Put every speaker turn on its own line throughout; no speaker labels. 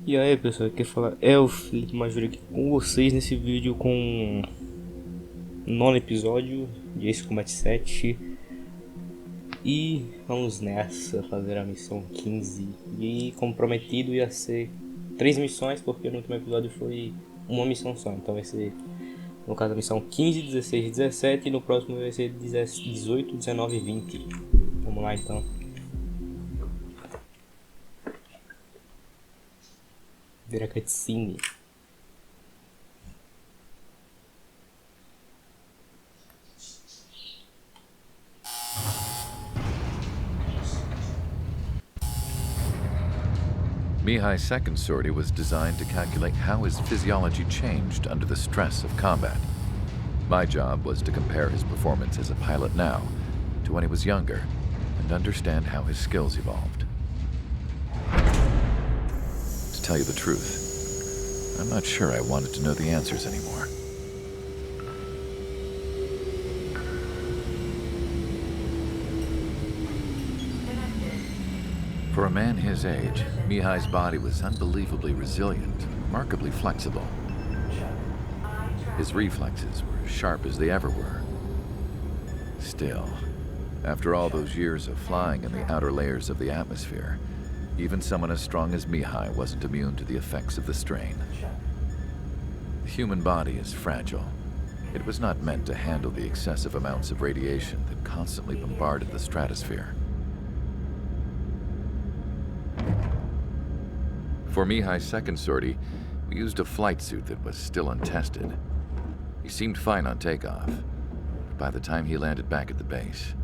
E aí pessoal, aqui fala é o Filipe mais aqui com vocês nesse vídeo com o nono episódio de Ace Combat 7. E vamos nessa, fazer a missão 15. E como prometido ia ser 3 missões, porque no último episódio foi uma missão só. Então vai ser, no caso, a missão 15, 16 e 17. E no próximo vai ser 18, 19 e 20. Vamos lá então. Ver a cutscene.
Mihai's second sortie was designed to calculate how his physiology changed under the stress of combat. My job was to compare his performance as a pilot now to when he was younger and understand how his skills evolved. To tell you the truth, I'm not sure I wanted to know the answers anymore. For a man his age, Mihai's body was unbelievably resilient, remarkably flexible. His reflexes were as sharp as they ever were. Still, after all those years of flying in the outer layers of the atmosphere, even someone as strong as Mihai wasn't immune to the effects of the strain. The human body is fragile. It was not meant to handle the excessive amounts of radiation that constantly bombarded the stratosphere. For Mihai's second sortie, we used a flight suit that was still untested. He seemed fine on takeoff, but by the time he landed back at the base,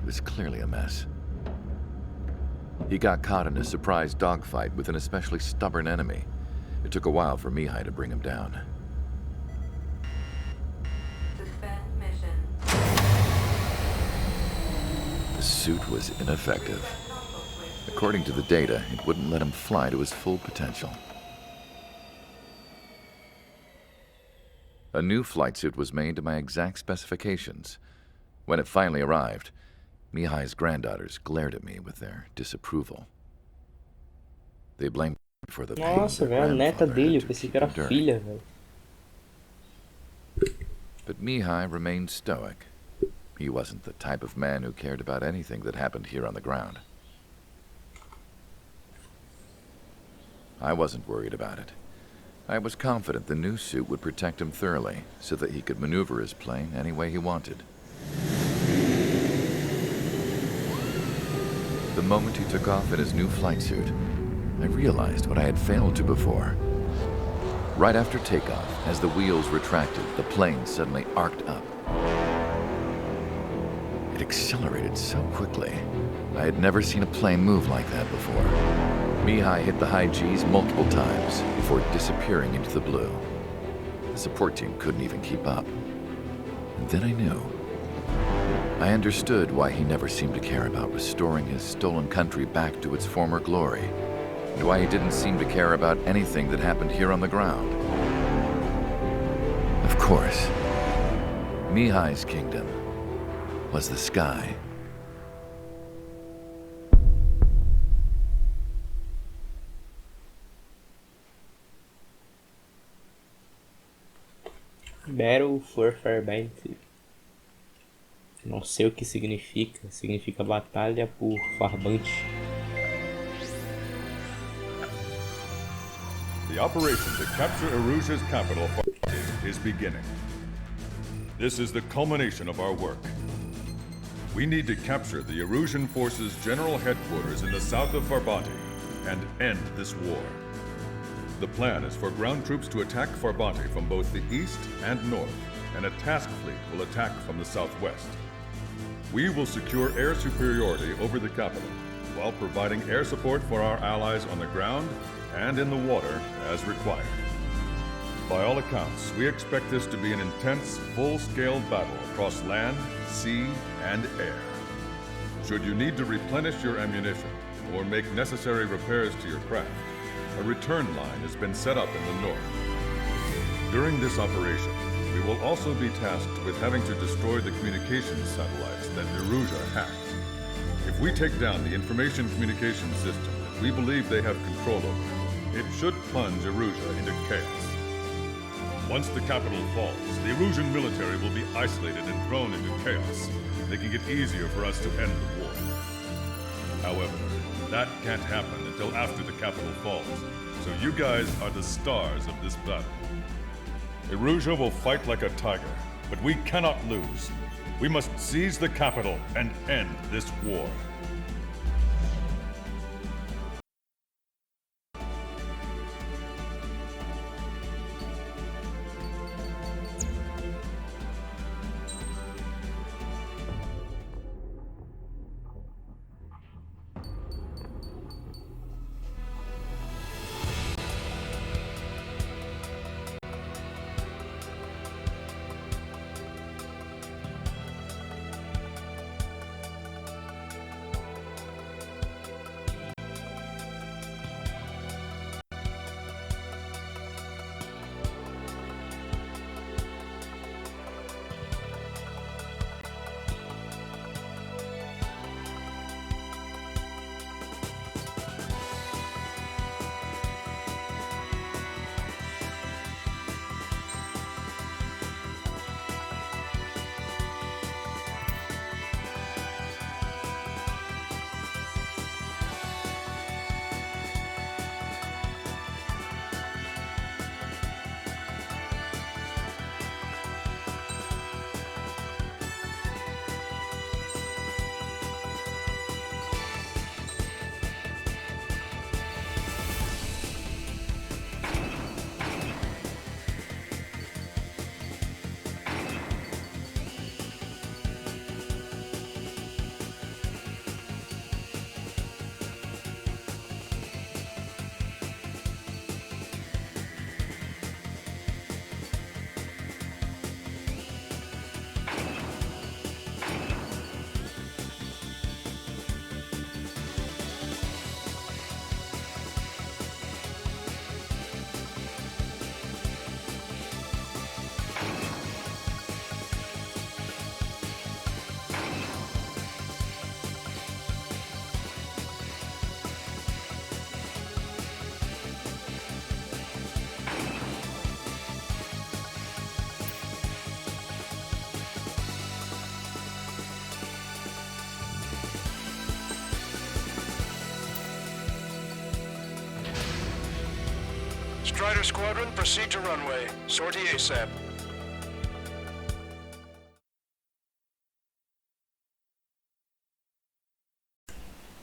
it was clearly a mess. He got caught in a surprise dogfight with an especially stubborn enemy. It took a while for Mihai to bring him down.
Suspend mission.
The suit was ineffective. According to the data, it wouldn't let him fly to his full potential. A new flight suit was made to my exact specifications. When it finally arrived, Mihai's granddaughters glared at me with their disapproval. They blamed me for the pain
Nossa,
their
velho, a neta
grandfather
dele,
had
eu
to
pensei
keep
que era
enduring.
filha, velho.
But Mihai remained stoic. He wasn't the type of man who cared about anything that happened here on the ground. I wasn't worried about it. I was confident the new suit would protect him thoroughly, so that he could maneuver his plane any way he wanted. The moment he took off in his new flight suit, I realized what I had failed to before. Right after takeoff, as the wheels retracted, the plane suddenly arced up. It accelerated so quickly. I had never seen a plane move like that before. Mihai hit the high G's multiple times before disappearing into the blue. The support team couldn't even keep up. And then I knew. I understood why he never seemed to care about restoring his stolen country back to its former glory, and why he didn't seem to care about anything that happened here on the ground. Of course, Mihai's kingdom was the sky.
Battle for Farband. Não sei o que significa. Significa batalha por Farbante.
The operation to capture Erusia's capital is beginning. This is the culmination of our work. We need to capture the Erusian forces' general headquarters in the south of Farbante and end this war. The plan is for ground troops to attack Farbante from both the east and north, and a task fleet will attack from the southwest. We will secure air superiority over the capital, while providing air support for our allies on the ground and in the water as required. By all accounts, we expect this to be an intense, full-scale battle across land, sea, and air. Should you need to replenish your ammunition or make necessary repairs to your craft, a return line has been set up in the north. During this operation, we will also be tasked with having to destroy the communications satellites that Erusia hacked. If we take down the information communication system that we believe they have control over, it should plunge Erusia into chaos. Once the capital falls, the Erusian military will be isolated and thrown into chaos, making it easier for us to end the war. However, that can't happen until after the capital falls, so you guys are the stars of this battle. Erusia will fight like a tiger, but we cannot lose. We must seize the capital and end this war.
Strider Squadron, proceed to runway. Sortie ASAP.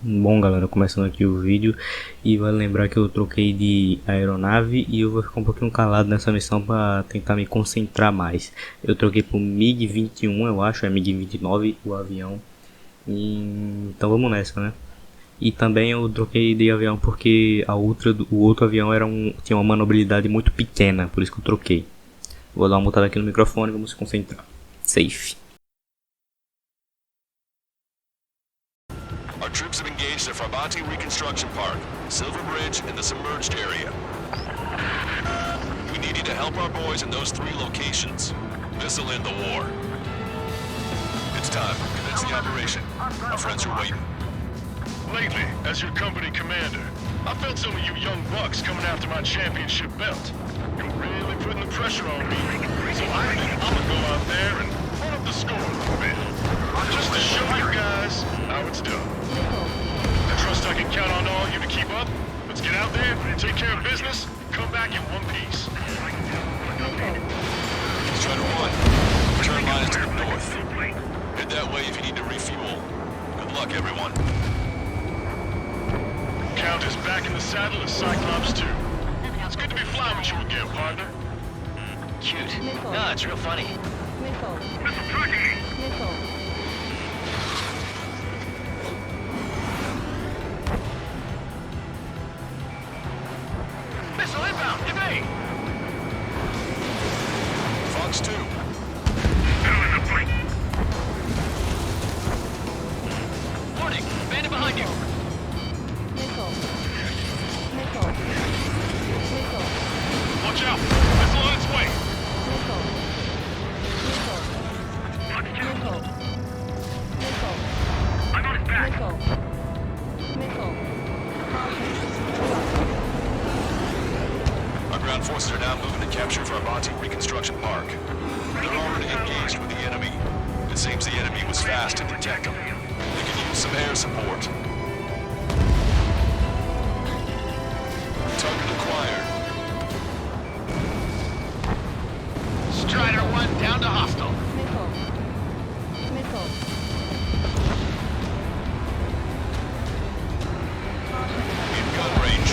Bom, galera, começando aqui o vídeo, e vale lembrar que eu troquei de aeronave e eu vou ficar um pouquinho calado nessa missão para tentar me concentrar mais. Eu troquei pro MiG-21, eu acho, é MiG-29 o avião, então vamos nessa, né? E também eu troquei de avião porque o outro avião tinha uma manobrabilidade muito pequena, por isso que eu troquei. Vou dar uma mutada aqui no microfone e vamos se concentrar. Safe.
Our troops have engaged the Farbati Reconstruction Park, Silver Bridge, and the submerged area. We need you to help our boys in those 3 locations. This'll end the war. It's time. Commence the operation. Our friends are waiting.
Lately, as your company commander, I felt some of you young bucks coming after my championship belt. You're really putting the pressure on me. So I think I'm gonna go out there and run up the score a little bit. Just to show you guys how it's done. I trust I can count on all you to keep up. Let's get out there and take care of business. Come back in one piece.
Strider 1, turn lines to the north. Head that way if you need to refuel. Good luck, everyone.
Count is back in the saddle as Cyclops 2. It's good to be flying with you again, partner.
Cute. No, it's real funny.
Missile inbound, evade!
Fox 2.
Warning! Bandit behind you!
Watch out! Missile on its way!
Ground forces are now moving to capture Farbanti Reconstruction Park. They're already engaged with the enemy. It seems the enemy was fast to detect them. They can use some air support. Target acquired.
Strider 1 down to hostile.
In gun range.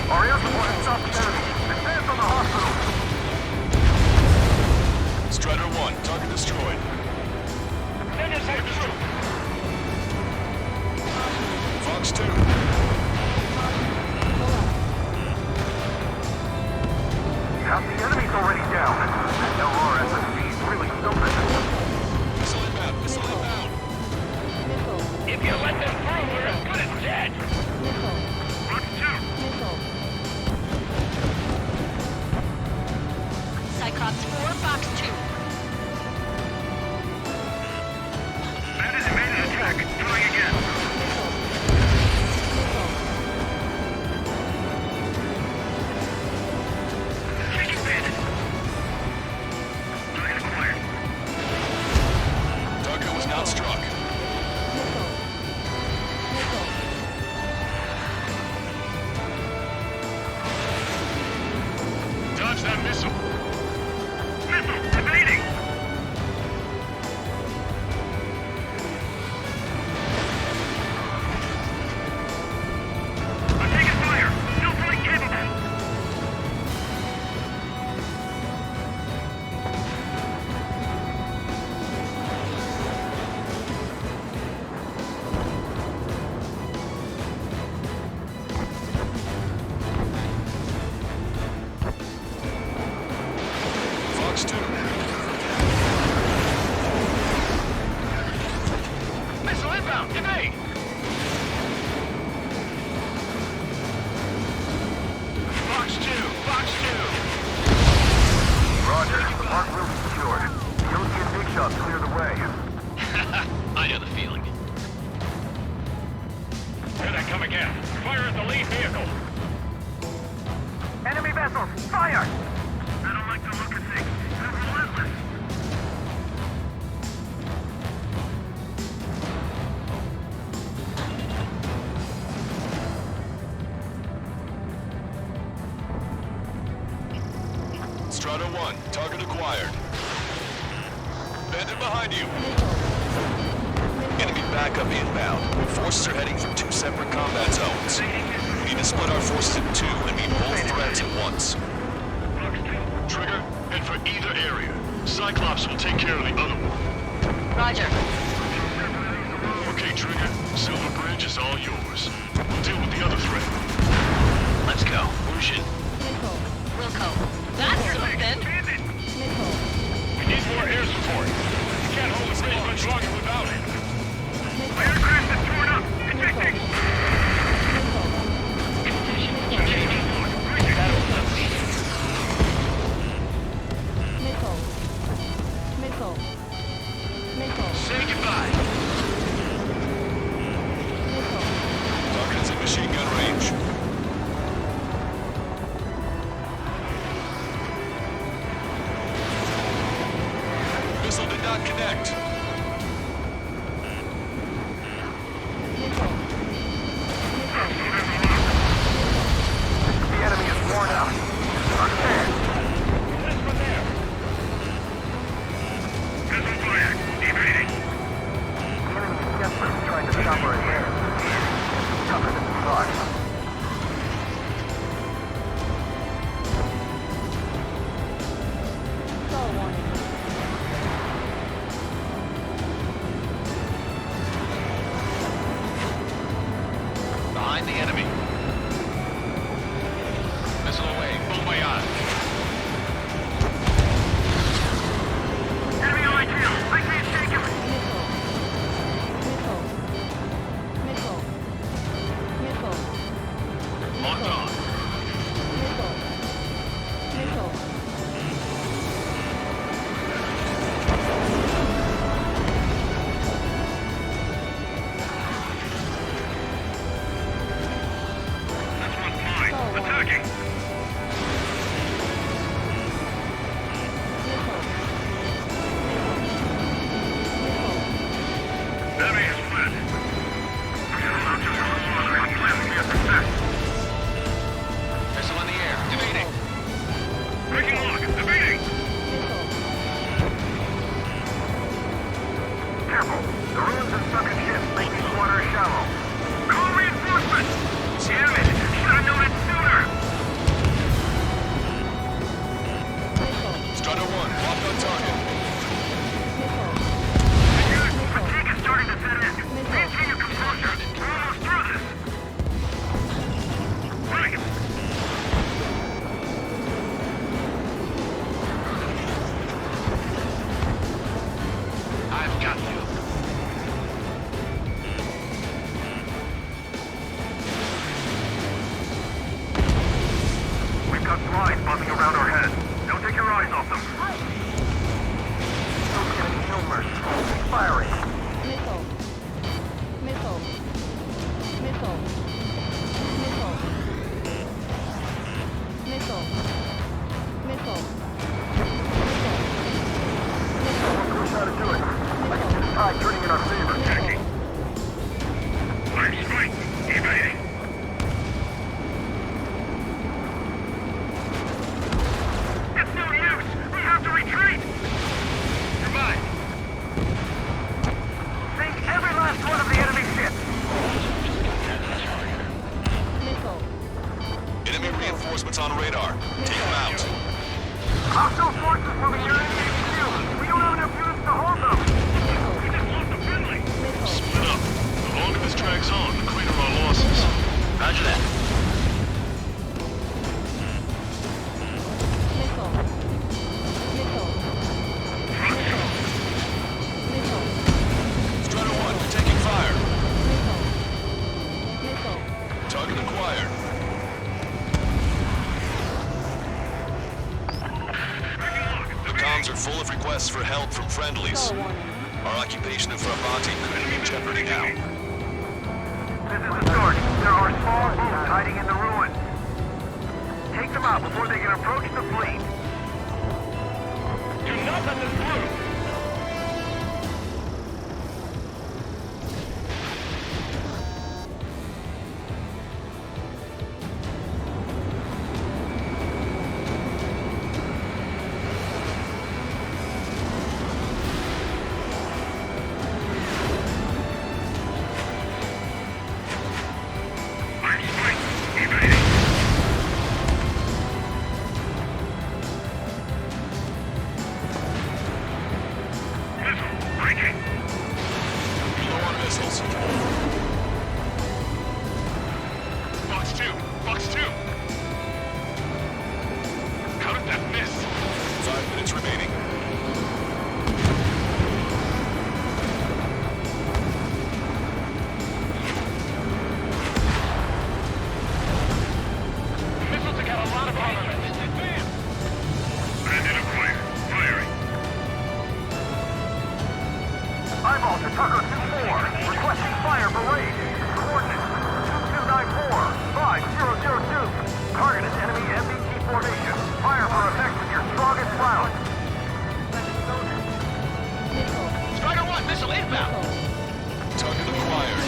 Our air support has stopped the enemy. Advance on the hospital.
Strider 1, target destroyed. Fox 2.
Half the enemy's already down. That LRSSB is really something.
Missile inbound, missile inbound.
If you let them through, we're as good as dead.
Fox 2.
Cyclops 4, Fox 2.
Bandit made an attack. Trying again. Taking bandit. Target acquired.
Target was not struck.
Dodge that missile. Missile evading. I'm taking fire. Still flight capable.
Fox 2.
Missile inbound. Evade.
Fox 2. Fox 2. Roger. The park will be secured. The Ocean big shots clear the way.
I know the feeling.
Here they come again. Fire at the lead vehicle. Enemy vessels, fire! I don't like the look of things. They're relentless.
Strider 1, target acquired. Bandit behind you. Enemy backup inbound. Forces are heading from 2 separate combat zones. We need to split our forces in 2 and meet both threats at once.
Trigger, head for either area. Cyclops will take care of the other one.
Roger.
Okay, Trigger. Silver Bridge is all yours. We'll deal with the other threat.
Let's go. Lucian.
Wilco. That's something.
We need more air support. We can't hold the bridge much longer without it. Aircraft is torn up. Ejecting.
Say goodbye.
Target is in machine gun range. Missile did not connect.
The enemy is worn out. Understand? This from there. Missile fire. Evading. The enemy is desperately trying to stop our advance. Tougher than we thought. got you. We've got flies buzzing around our heads. Don't take your eyes off them. No mercy. Firing.
Missile. Missile. Missile. Missile. Missile. Missile.
Push how to do it. I can see the tide turning in our favor. Jackie. Line straight. Evading. It's no use. We have to retreat. You're mine. Sink every last one of the enemy ships.
Missile.
Enemy reinforcements on radar. Take them out.
Hostile forces moving near enemy shield. We don't have enough units to hold them. We just lost the friendly. Split up. The longer this drags on, the greater our losses. Roger that.
Missile. Missile. Missile.
Strider 1, you're taking fire.
Missile. Missile.
Target acquired. The comms are full of requests for help from friendlies.
Star warning.
Our occupation of Frabati could be in jeopardy now.
This is the source. There are small boats hiding in the ruins. Take them out before they can approach the fleet. Do not let them through.
Low on missiles.
Box 2! Box 2! How did that miss?
5 minutes remaining.
Missiles have got a lot of armament. Bandit acquired. Firing. Eyeball to Tucker 2-4. Requesting fire for raid. Coordinates 2294-5002. Target is enemy MBT formation. Fire for effect with your strongest round.
Missile.
Strider 1, missile inbound. Target acquired.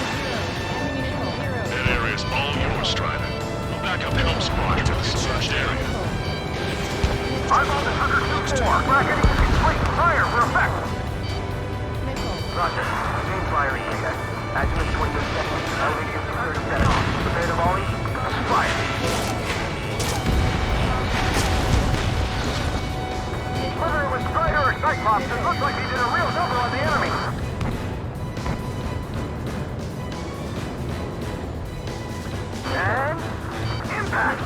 Missile. Zero.
That area is all yours, Strider. We'll back up help squad to the searched area. Eyeball to Tucker 2-4. Bracketing is complete. Fire for effect.
Missile.
Roger. Main firing data. Adjuvant 22 seconds. Radius 37. Prepare to volley. Fire. Whether it was Strider or Cyclops, it looks like he did a real number on the enemy. And impact.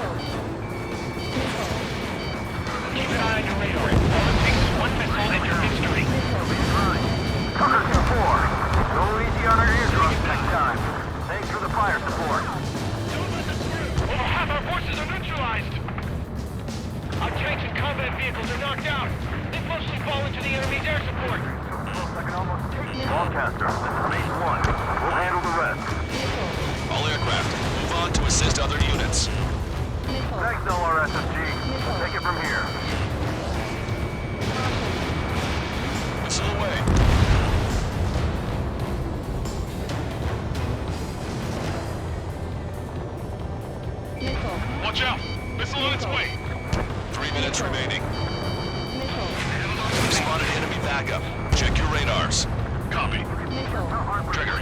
Keep an eye on your radar. All it takes is one missile and you're history. Tucker 2-4. Go easy on our eardrums next time. Thanks for the fire support. Over half our forces are neutralized. Our tanks and combat vehicles are knocked out. They've mostly fallen to the enemy's air support. Broadcaster, this is Base 1. We'll handle the rest.
All aircraft, move on to assist other units.
Thanks, LRSSG. We'll take it from here.
Missile away.
Missile.
Watch out! Missile on its way!
3 minutes remaining.
Missile.
Spotted enemy backup. Check your radars.
Copy.
Missile.
Trigger.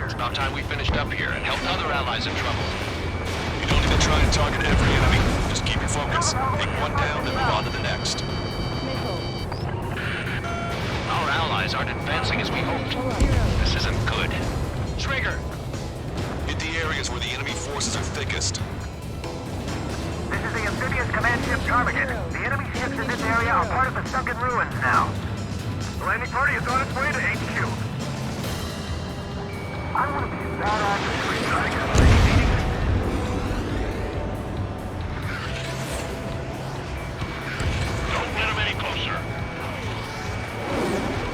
It's about time we finished up here and helped other allies in trouble. You don't need to try and target every enemy. Just keep your focus. Take one down and move on to the next.
Missile.
Our allies aren't advancing as we hoped.
Zero.
This isn't good. Trigger! Hit the areas where the enemy forces are thickest.
This is the amphibious command ship Ptarmigan. The enemy ships in this area are part of the sunken ruins now. Landing party is on its way to HQ. I want to be that on the street. Don't get him any closer.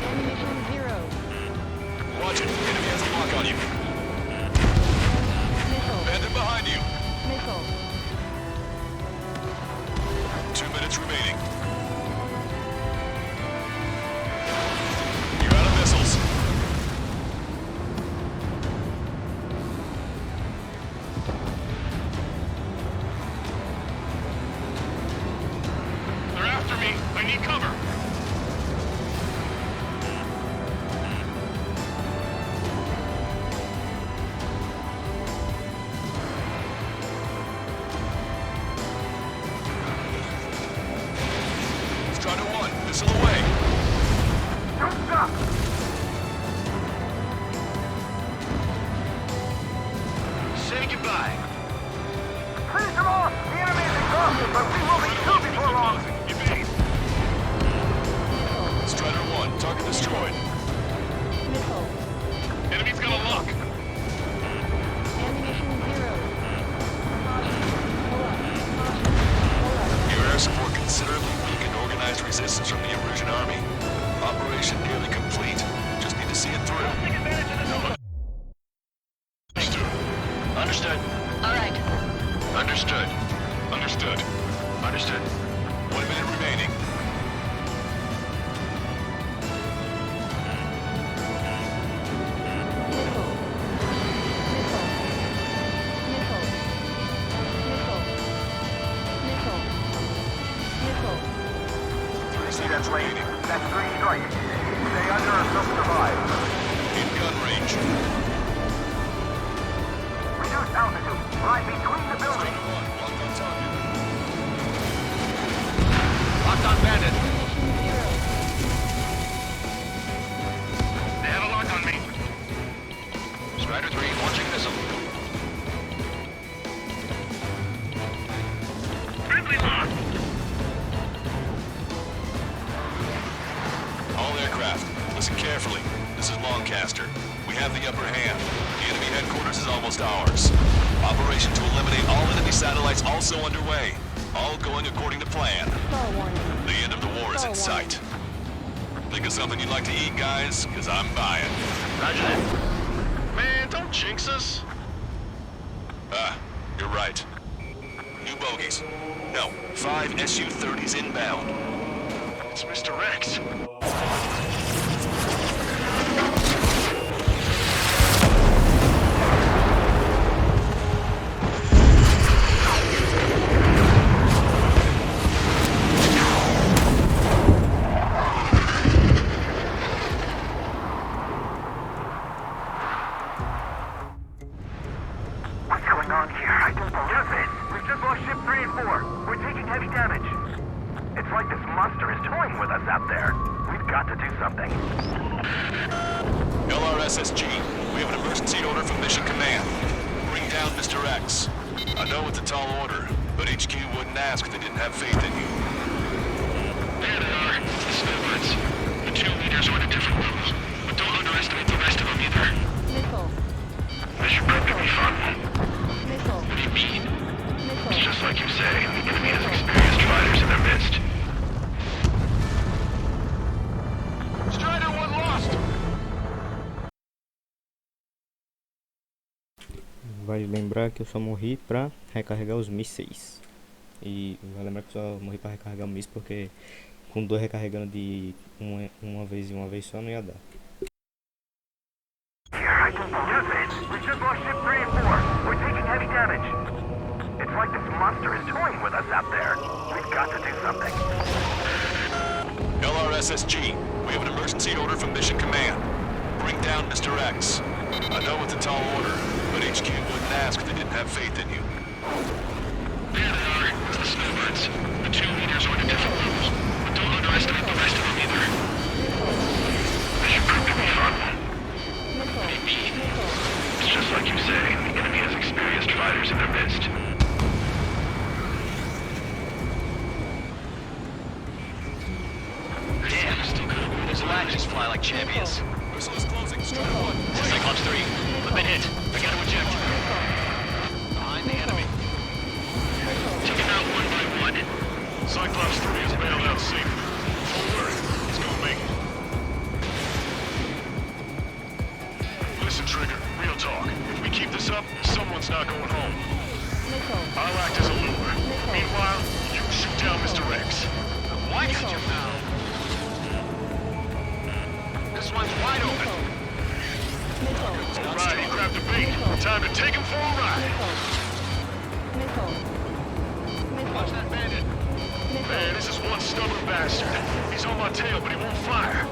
Ammunition 0.
Watch it. Enemy has a lock on you.
Missile.
Bandit behind you.
Missile.
2 minutes remaining. You're out of missiles.
They're after me. I need cover.
Strider 1, missile away.
Don't stop. Say goodbye. Please come on. The enemy is exhausted, but we will be through before long. Evade.
Strider 1, target destroyed.
Missile.
Enemy's got a lock.
Ammunition 0. Pull up. Pull up.
Your air support considerably weakened organized resistance from the Erusian army. Operation nearly complete. Just need to see it through.
Take advantage of this.
Understood.
All right.
Understood. Understood. Understood. 1 minute remaining.
Missile. Missile. Missile. Missile. Missile. Missile.
See that plane? That's 3 strikes. Stay under us, they'll survive.
In gun range.
Reduce altitude. Right between the buildings.
Strider 1, locked on target.
Locked on bandit.
Ammunition 0.
They have a lock on me.
Strider 3, launching missile.
Friendly lock.
All aircraft, listen carefully. This is Lancaster. We have the upper hand. The enemy headquarters is almost ours. Operation to eliminate all enemy satellites also underway. All going according to plan.
Star warning.
The end of the war is in sight. Think of something you'd like to eat, guys? Because I'm buying.
Roger that. Man, don't jinx us.
Ah, you're right. New bogies. No, 5 Su-30s inbound.
It's Mr. Rex. What's going on here? I don't believe it. We've just lost ship 3 and 4. We're taking heavy damage. It's like this monster is toying with us out there. We've got to do something.
LRSSG, we have an emergency order from Mission Command. Bring down Mr. X. I know it's a tall order, but HQ wouldn't ask if they didn't have faith in you.
There they are. It's the snowbirds. The 2 leaders are at a different level. But don't underestimate the rest of them either.
Missile.
This should prove to be fun.
Missile.
What do you mean?
Missile.
It's just like you say. The enemy has experienced fighters in their midst. Strider 1 lost!
Vale lembrar que eu só morri pra recarregar os mísseis. E vale lembrar que eu só morri pra recarregar o míssil porque com 2 recarregando de uma vez e uma vez só não ia dar.
I don't believe it. We've just lost ship 3 and 4. We're taking heavy damage. It's like this monster is toying with us out there. We've got to do something.
LRSSG, we have an emergency order from Mission Command. Bring down Mr. X. I know it's a tall order, but HQ wouldn't ask if they didn't have faith in you.
There they are. It's the snowbirds. The 2 leaders are at a different level. But don't underestimate the rest of them either. This should prove to be fun. What do you mean? It's just like you say. The enemy has experienced fighters in their midst. Damn, still got a little lag
Time to just fly like champions.
Missile is closing. Strider
Missile.
1.
Cyclops 3, I've been hit. I gotta eject. Behind the enemy.
Take him out one by one. Cyclops 3 is bailed out safe. Don't worry, he's gonna make it. Listen, Trigger, real talk. If we keep this up, someone's not going home.
Missile.
I'll act as a lure. Meanwhile, you shoot down Mr. X.
Why got you now? This one's wide open.
Missile.
All right, he grabbed the bait. Time to take him for a ride.
Missile.
Watch that bandit.
Man, this is one stubborn bastard. He's on my tail, but he won't fire.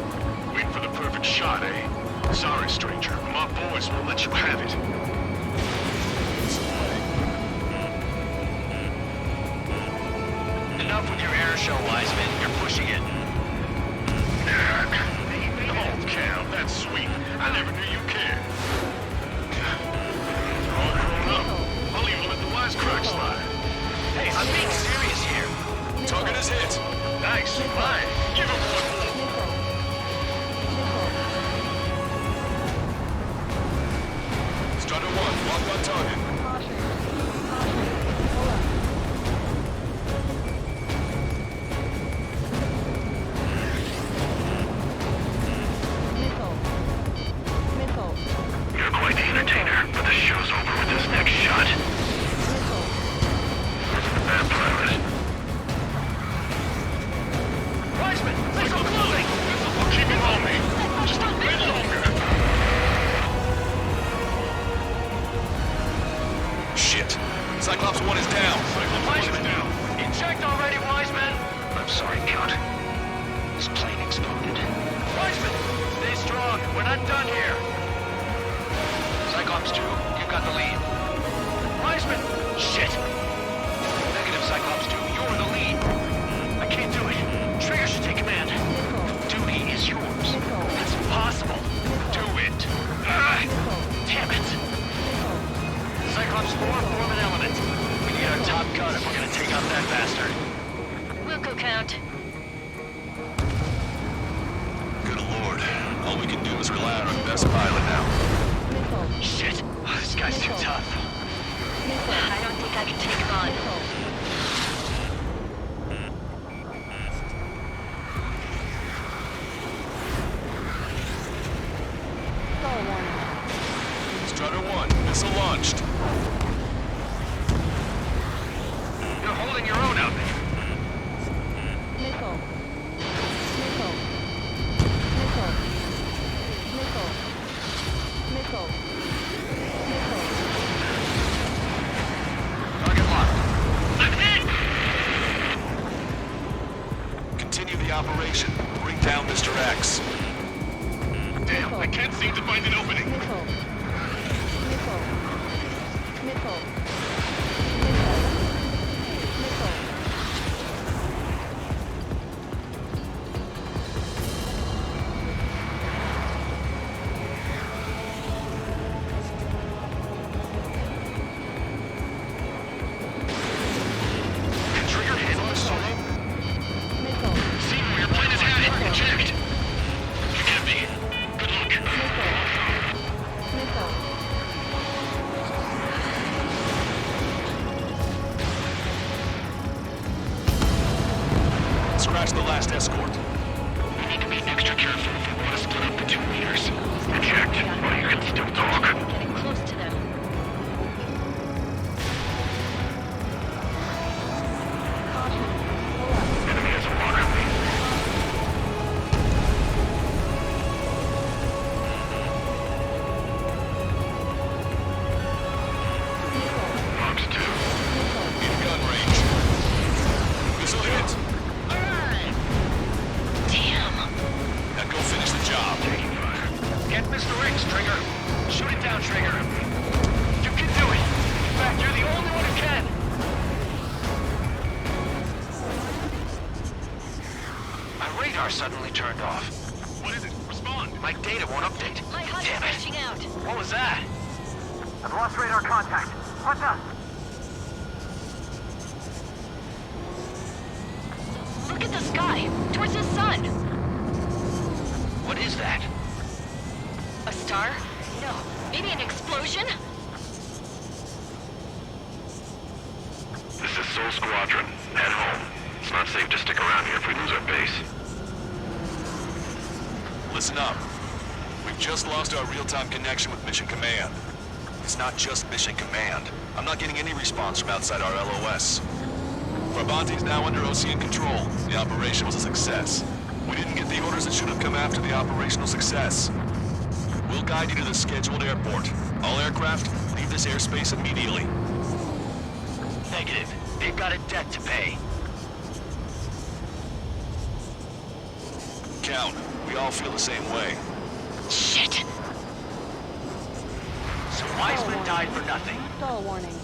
Waiting for the perfect shot, eh? Sorry, stranger. My boys won't let you have it.
Enough with your air show, Wiseman. You're pushing it.
Oh, Cal, that's sweet. I never knew you cared. They're all grown up. I'll even let the wisecrack slide.
Hey, I'm being serious here.
Target is hit.
Nice. Fine. Give him one more.
Strider 1. Locked on target.
You're quite the entertainer, but the show's over with this next shot. Bad pilot.
Wiseman, missile closing!
I'll keep him on me. Just a bit longer.
Shit. Cyclops 1 is down.
Wiseman down.
Eject already, Wiseman!
I'm sorry, Count. This plane exploded.
Wiseman, stay strong. We're not done here. Cyclops 2, you've got the lead. Wiseman! Shit! Negative, Cyclops 2, you're the lead. I can't do it. Trigger should take command. Duty is yours. That's impossible. Do it. Damn it. Cyclops 4, form an element. We need our top gun if we're gonna take out that bastard.
Wilco count.
Good lord. All we can do is rely on our best pilot now. Shit. Oh, this guy's too tough.
I don't think I can take him on.
Strider 1. Missile launched.
You're holding your own out there. Target locked.
Continue the operation. Bring down Mr. X.
Damn, I can't seem to find an opening. Can Trigger handle this solo? See where your plane is headed. Eject. Forgive me. Good luck.
Scratch the last escort.
We need to be extra careful if we want to split up the 2 meters. Eject, or you can still talk.
Getting close to them.
Enemy has a lock on me. Box 2.
In gun range. Missile hit.
Damn.
Now go finish the job.
Taking fire.
Get Mr. X, Trigger. Shoot it down, Trigger. You can do it. In fact, you're the only one who can. My radar suddenly turned off.
What is it? Respond.
My data won't update.
My HUD
Damn
is
it.
reaching out.
What was that?
I've lost radar contact. What's up?
Look at the sky. Towards the sun.
What is that?
A star? No. Maybe an explosion?
This is Soul Squadron. Head home. It's not safe to stick around here if we lose our base.
Listen up. We've just lost our real-time connection with Mission Command. It's not just Mission Command. I'm not getting any response from outside our LOS. Brabante's now under OCN control. The operation was a success. We didn't get the orders that should have come after the operational success. We'll guide you to the scheduled airport. All aircraft, leave this airspace immediately.
Negative. They've got a debt to pay.
Count, we all feel the same way.
Shit!
So Wiseman died for nothing.
Stall warning.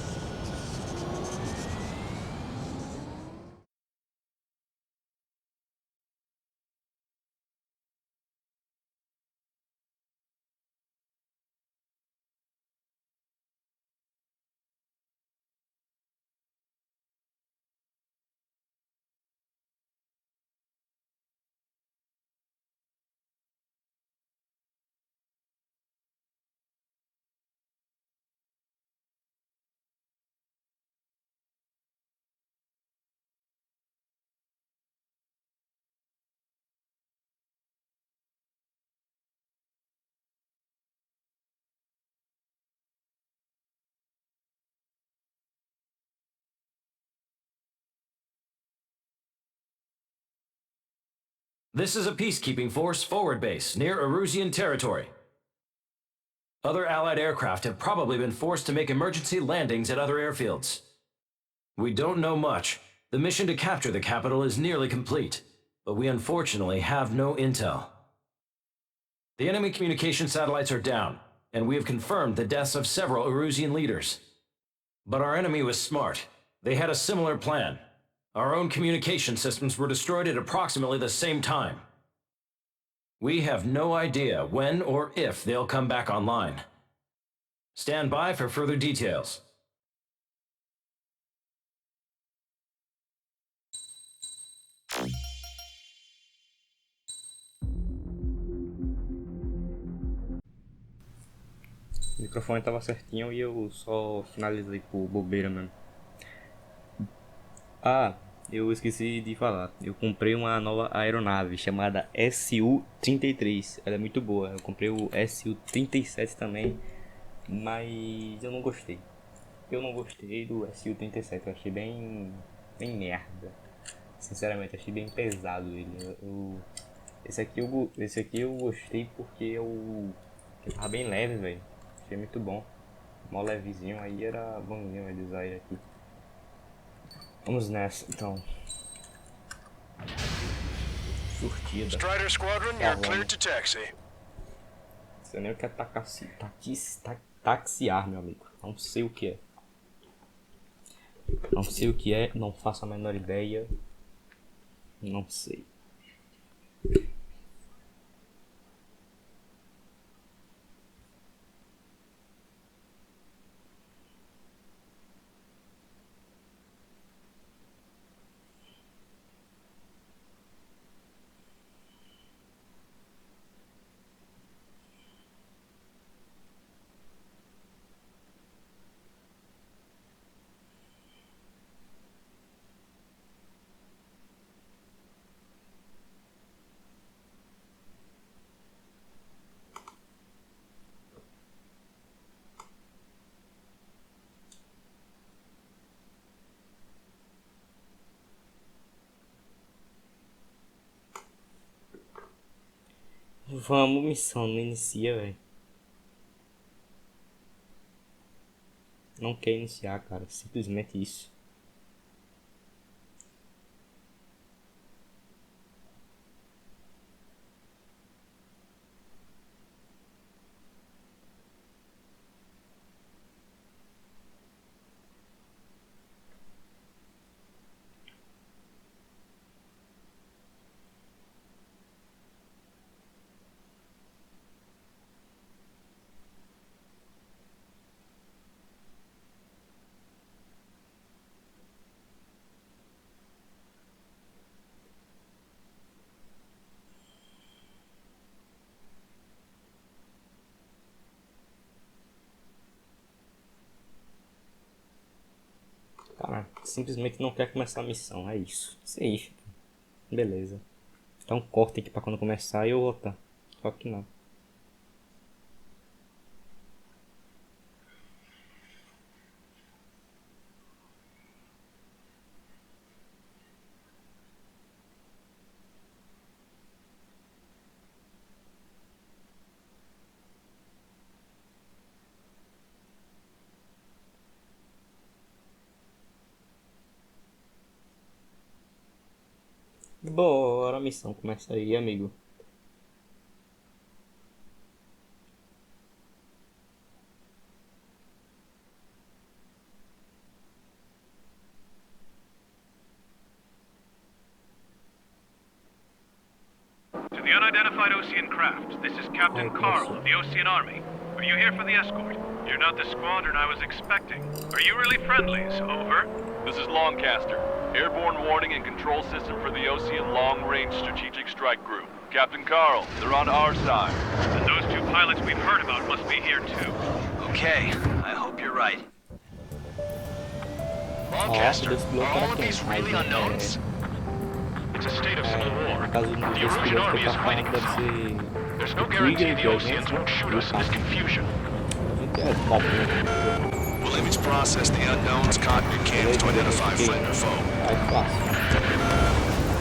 This is a peacekeeping force forward base near Erusian territory. Other Allied aircraft have probably been forced to make emergency landings at other airfields. We don't know much. The mission to capture the capital is nearly complete, but we unfortunately have no intel. The enemy communication satellites are down, and we have confirmed the deaths of several Erusian leaders. But our enemy was smart. They had a similar plan. Our own communication systems were destroyed at approximately the same time. We have no idea when or if they'll come back online. Stand by for further details.
O microfone tava certinho e eu só finalizei por bobeira mesmo. Ah, eu esqueci de falar. Eu comprei uma nova aeronave chamada Su-33. Ela é muito boa. Eu comprei o Su-37 também, mas eu não gostei. Eu não gostei do Su-37. Eu achei bem merda. Sinceramente, achei bem pesado ele. Esse aqui eu gostei porque ele tava bem leve, velho. Achei muito bom. Mó levezinho, aí era bonzinho de usar ele aqui. Vamos nessa, então. Surtida.
Strider Squadron, you're cleared to taxi.
Você nem quer taxiar, meu amigo. Não sei o que é. Não sei o que é, não faço a menor ideia. Não sei. Vamos, missão, não inicia, velho. Não quer iniciar, cara. Simplesmente isso. Cara, simplesmente não quer começar a missão, é isso. Isso aí. Beleza. Então corta aqui pra quando começar e eu voltar. Só que não. Bora, a missão começa aí, amigo.
To the unidentified Ocean craft, this is Captain Carl of the Ocean Army. Are you here for the escort? You're not the squadron I was expecting. Are you really friendlies? Over.
This is Longcaster. Airborne warning and control system for the Ocean Long Range Strategic Strike Group. Captain Carl, they're on our side.
And those two pilots we've heard about must be here too.
Okay, I hope you're right. Lancaster, are all of these really unknowns?
It's a state of civil war.
No caso
The
desse
Erusian
piloto
army
que eu
is
tô
fighting
falando
for
deve
them.
ser
There's no
o
guarantee
Trigger
the
de
Oceans
agência
won't shoot
do
us in this
caso.
confusion.
É top, né?
We'll image process the unknowns caught in your cams to identify friend or foe.
Aí fácil.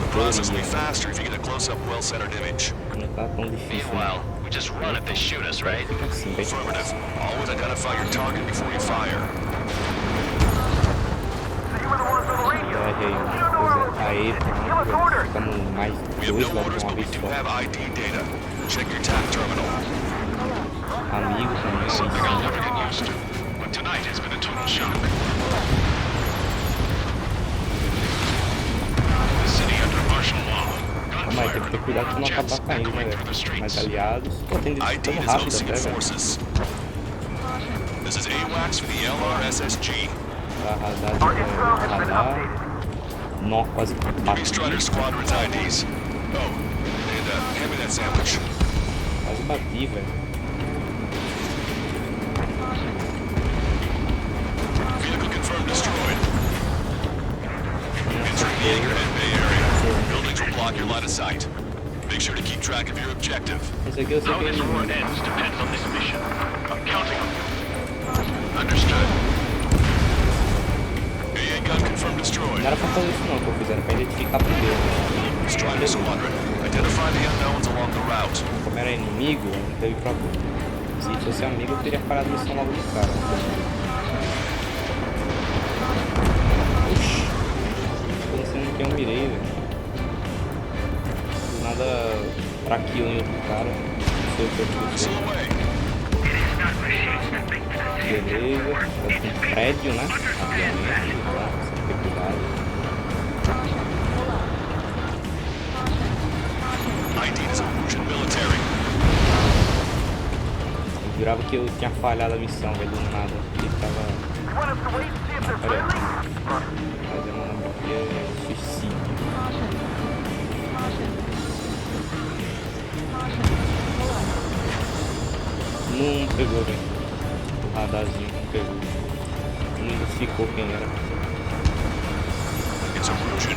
The process will be faster if you get a close-up, well-centered image.
Não tá tão difícil.
Meanwhile, we just run if they shoot us, right?
Fica assim, bem
Affirmative.
fácil.
Always identify your target before you fire.
Aí, apresentar ele, ficamos mais
We have
dois
no
logo
orders,
de uma
but we
vez
do
só.
have ID data. Check your TAC terminal.
Amigo também,
Something I'll never
aí
get used to. But tonight has been a total shock. The city under martial law.
sim. Mas tem que ter cuidado pra não acabar caindo, né, velho? Mais aliados. Pô, tem
ID
tão
is
rápido
Ocean
até, velho.
forces. This is AWACS for the LRSSG.
Radar. Nó, quase
Give me
bati.
Strider Squadron's IDs. Oh, and hand me that sandwich.
Quase bati, velho.
Vehicle confirmed destroyed. Entering the Anchorhead Bay area. Buildings will block your line of sight. Make sure to keep track of your objective.
Esse aqui eu sei
How
que
this war
ele...
ends depends on this mission. I'm counting on you. Understood.
AA gun confirmed destroyed.
Não era pra fazer isso não, que eu fiz, era pra identificar primeiro.
Strider Squadron. Identify the unknowns along the route.
Como era inimigo, não teve problema. Se fosse amigo, eu teria parado a missão logo do cara. Oxi. Tô pensando que eu mirei, velho. Do nada, traqueou em outro cara. Não sei o que eu fiz.
Missile away.
Beleza, tá com prédio, né? Obviamente, tá? Sempre ter cuidado.
ID is Erusian military.
Eu jurava que eu tinha falhado a missão, velho, do nada. Ele tava... Pera aí. Fazer uma nova aqui é suicídio. Não pegou, velho. O radarzinho não pegou. Não identificou quem era.
It's Erusian.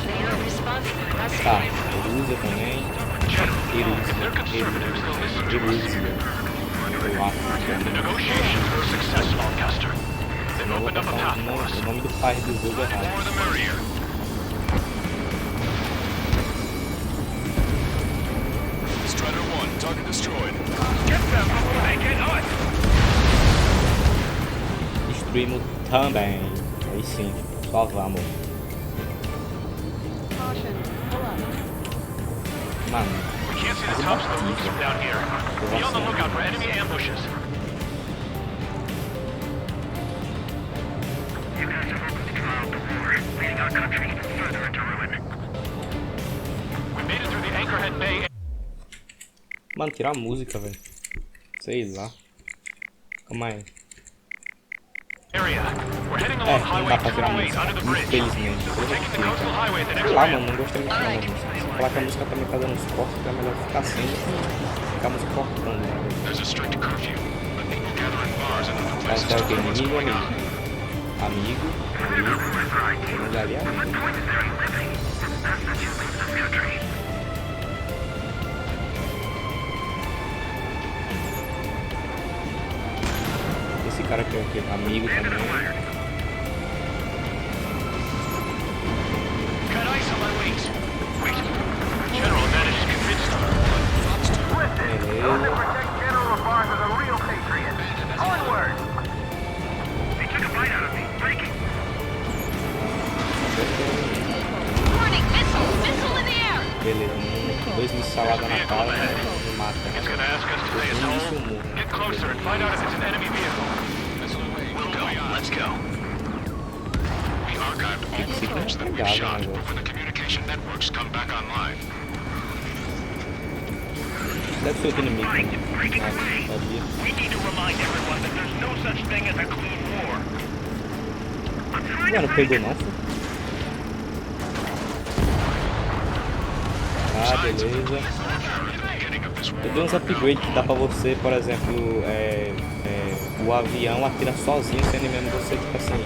They are responding to the message.
Tá, Erusia também. Erusia. Eu acho que é.
Negotiations were a success, Lancaster. They've
Não vou
opened up a
botar
path
o
for us.
nome do pai do jogo
The
errado.
more the merrier.
Strider 1, target destroyed.
Get them before they get us!
Destruímos também. Aí sim, só vamos. Mano,
We can't see the tops of the roofs from down here. Be on the lookout for enemy ambushes. You guys have opened the trial of the war, leading our country even further into ruin. We made it through the Anchorhead Bay.
mano, tirar a música, velho. Sei lá. Calma aí.
Area. We're heading
É,
along
não
Highway
dá pra tirar a
208
música.
under the bridge.
Infelizmente.
We're taking the coastal highway the next
Sei lá,
round.
mano, não gostei muito não da música. Se falar que a música também tá dando uns cortes, então é melhor ficar sem. Ficar a música cortando, né?
There's a strict curfew, but people gather in bars and other
Vai
places
ser o
to
que?
learn what's
Inimigo ou
going
amigo?
on.
amigo. Vamos ali, esse cara aqui é o quê? Amigo também. Beleza, dois me salada na cara, me mata.
Let's go. We archived all the footage that we've shot before the communication networks come back online.
Deve ser outro inimigo.
We need to remind everyone that there's no such thing as a clean war.
Não pegou não, filho. Ah, beleza. Eu dei uns upgrades que dá pra você, por exemplo, o avião atira sozinho, sem nem mesmo você, tipo assim,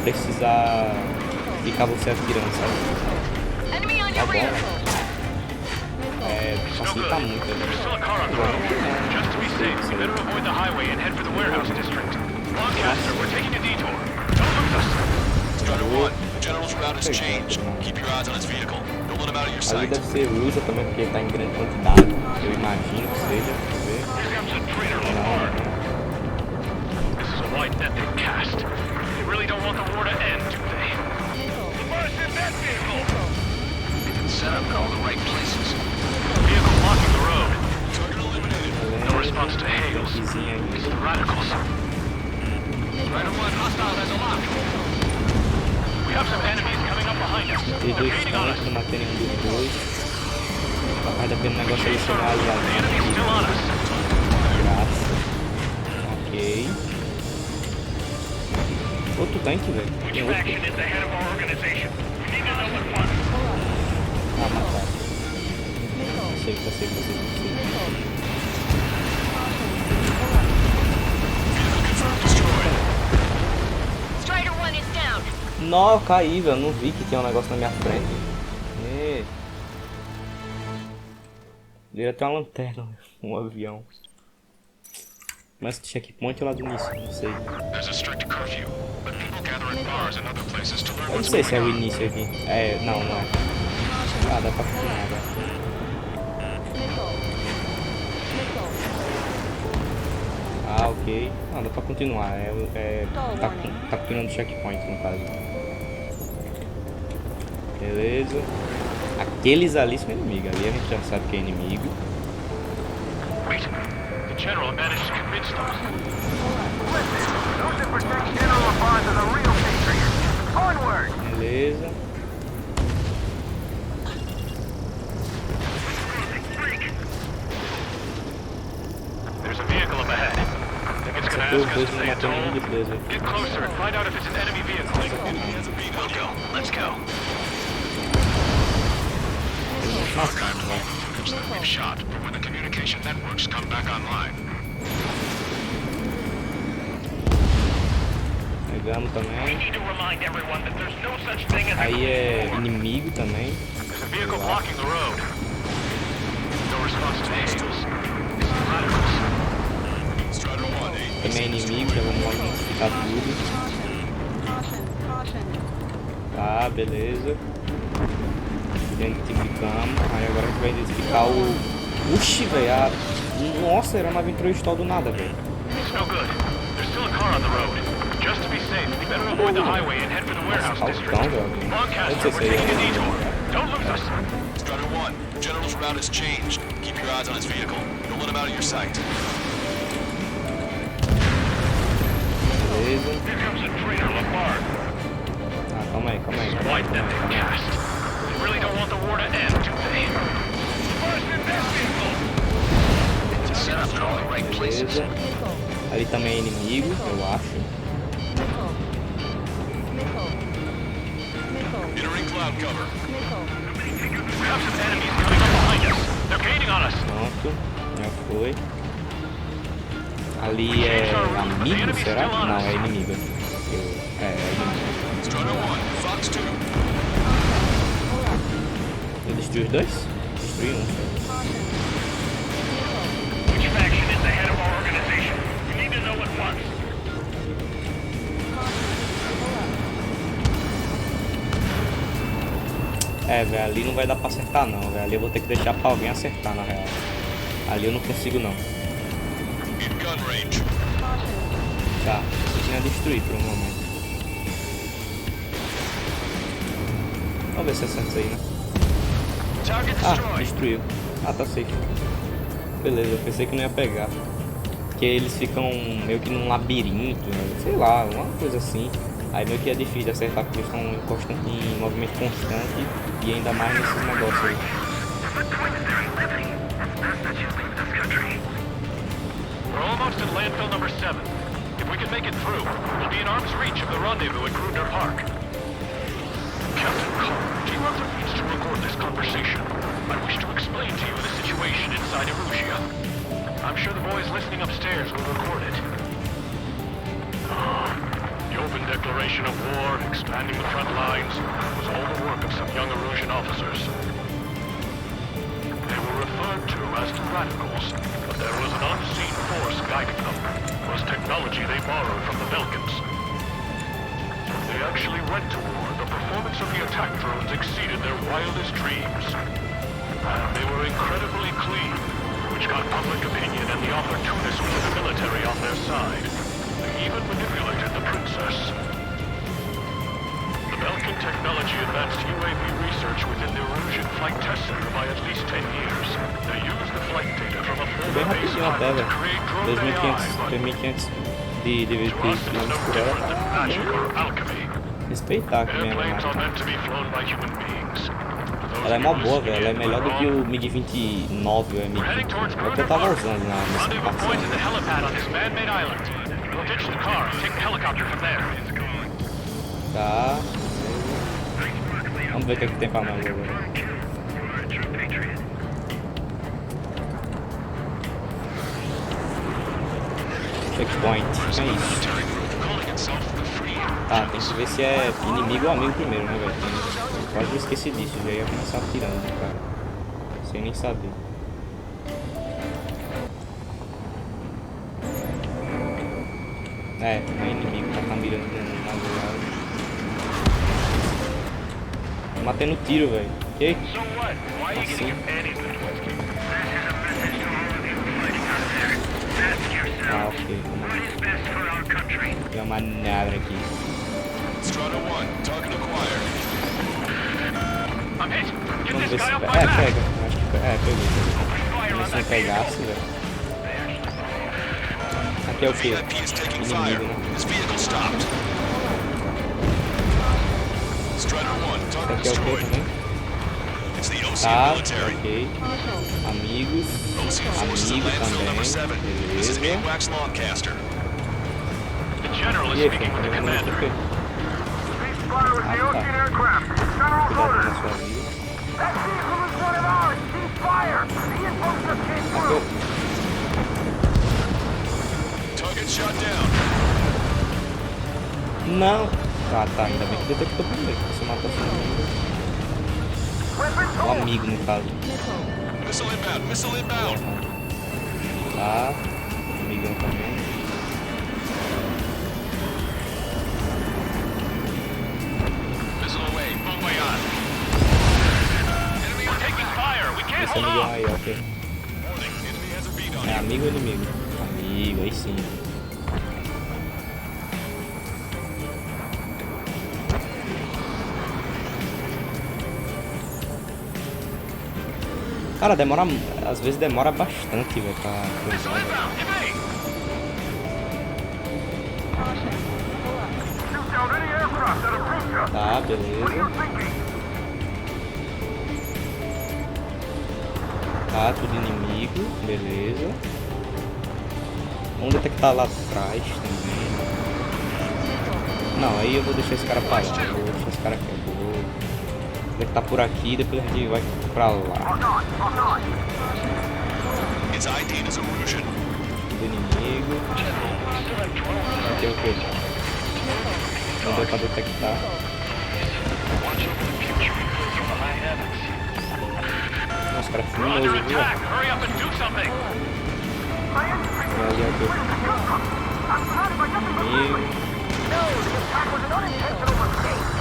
precisar ficar você atirando, sabe? Tá bom, né? Facilita muito, né?
General's route has changed. Keep your eyes on his vehicle. Don't let him out of your
Ali
sight.
deve ser russa também, porque tá em grande quantidade. Eu imagino que seja.
Here comes a traitor Lamar. This is a white net they've cast. They really don't want the war to end, do they? Lamar's in that vehicle! They've been set up in all the right places. Vehicle blocking the road. No response to hails. It's the radicals. Rider 1, hostile has a lock. We have some enemies coming up behind us.
Tem dois tanques, não matei nenhum dos dois. Capaz daquele negócio ali ser aliado. Graça. Ok. Outro tanque, velho. Tem outro. Ah, mataram. Sei.
Strider 1 is down.
Não, eu caí, velho. Eu não vi que tinha um negócio na minha frente. Devia ter uma lanterna, um avião. Mas checkpoint lá do início, não sei. Eu não sei se é o início aqui. Não é. Ah, dá pra continuar, dá. Ah, ok. Não, dá pra continuar. Tá continuando o checkpoint, no caso. Beleza. Aqueles ali são inimigos. Ali a gente já sabe que é inimigo. Beleza.
There's a vehicle up ahead. I think it's gonna ask us to stay at home. Get closer and find out if it's an enemy vehicle. We'll go. Let's go. Archived all the footage that we've shot before the communication networks come back online.
Pegamos também. Aí é inimigo também.
There's a vehicle blocking the road. No response to hails. It's the radicals.
Também é inimigo, já vamos logo identificar tudo. Tá, beleza. Identificamos. Aí agora a gente vai identificar o... Uxi, velho. Nossa, era uma aventura stall do nada, velho.
No good. There's still a car on the road. Just to be safe, we better avoid the highway and head for the warehouse district. Lancaster, we're taking a detour. Don't lose us.
Strider 1, the General's route has changed. Keep your eyes on his vehicle. Don't let him out of your sight.
Beleza.
Here comes a traitor Lamar.
Ah, calma aí.
White net they've cast. They really don't want the war to end, do they? Lamar's in that vehicle. It's set up in all the right places.
Beleza. Ali também é inimigo, eu acho.
Entering cloud cover.
We have some enemies coming up behind us. They're gaining on us.
Pronto, já foi. Ali é amigo, será? Não, é inimigo.
Strider 1, Fox 2.
Eu destruí os dois? Destruí um.
Which faction is the head of our organization? We need to know at once.
Velho, ali não vai dar pra acertar não, velho. Ali eu vou ter que deixar pra alguém acertar, na real. Ali eu não consigo não.
In gun range.
Tá, eu tinha destruir por um momento. Vamos ver se acerta isso aí, né? Destruiu. Tá safe. Beleza, eu pensei que não ia pegar. Porque eles ficam meio que num labirinto, né? Sei lá, uma coisa assim. Aí meio que é difícil de acertar porque eles estão em movimento constante e ainda mais nesses negócios aí.
We're almost at landfill number 7. If we can make it through, we'll be in arm's reach of the rendezvous at Grudner Park. Captain Carr, do you have the means to record this conversation? I wish to explain to you the situation inside Erusia. I'm sure the boys listening upstairs will record it. The open declaration of war, expanding the front lines, was all the work of some young Erusian officers. They were referred to as the Radicals, but there was an unseen force guiding them. It was technology they borrowed from the Belkans. When they actually went to war, the performance of the attack drones exceeded their wildest dreams. And they were incredibly clean, which got public opinion and the opportunists within the military on their side. They even manipulated the princess. The Belkan technology advanced UAV research within the Erusian Flight Test Center by at least 10 years. They used the flight data from a former base pilot to create drone AI.
2500 de VP por ela.
Magic or alchemy.
Respeitar que mesmo.
Airplanes are meant to be flown by human beings.
Ela é mó boa, velho. Ela é melhor do que o MiG-29 ou MiG-20. É o que eu tava usando nessa
Rendezvous
partida.
point is the helipad on this man-made island. We'll ditch the car and take the helicopter from there.
Tá. Vamos ver o que é que tem pra nós agora. Checkpoint. O que é isso? Tá, tem que ver se é inimigo ou amigo primeiro, né, velho? Quase esqueci disso, já ia começar atirando, né, cara? Sem nem saber. Não é inimigo, tá mirando na lado. Matei no tiro, velho. Que? Assim. Ok. Tem uma manobra aqui.
Strider 1, target acquired.
I'm hit. Get
Vamos
this
ver
guy
se
off my
pega.
back.
Pega. Acho que pegou. Se não pegasse, velho. Aqui é o que?
VIP is taking fire.
Inimigo, né?
His vehicle stopped. Strider 1, target
Aqui é o que
destroyed.
também?
It's the OC
Tá,
military.
ok. Amigos.
OC forces at
Amigo
landfill number
também.
7. This is
Beleza.
AWACS Longcaster.
The general is
E aí,
speaking with the
filho?
commander.
Spotter with the ocean aircraft. General
Cuidado
orders.
na sua vida.
That vehicle is one of ours. Cease fire. The info just came through.
Target shot down.
Não. Tá, ainda bem que detectou primeiro. Você matou seu amigo. O amigo, no caso.
Missile inbound. Missile inbound.
Tá. Amigão também.
Missile away.
Move my on. Enemy are taking fire. We can't
Esse
hold
amigão
off.
aí, ok.
Warning. Enemy has a beat on
É
you.
amigo ou inimigo? Amigo, aí sim. Cara, demora. Às vezes demora bastante, velho, pra
Missile
coisar, velho.
inbound. Give me.
Shoot down any aircraft that approach us.
Tá,
What are you
beleza.
thinking?
Tá, tudo inimigo, beleza. Vamos detectar lá atrás também. Não, aí eu vou deixar esse cara pra lá. Eu vou deixar esse cara aqui. Eu vou detectar por aqui, depois a gente vai pra lá.
Lock on.
It's ID as Erusian.
Tudo inimigo. Aqui é o que? Não deu pra detectar. Nossa, cara, fuminoso, viu? Ali, aqui.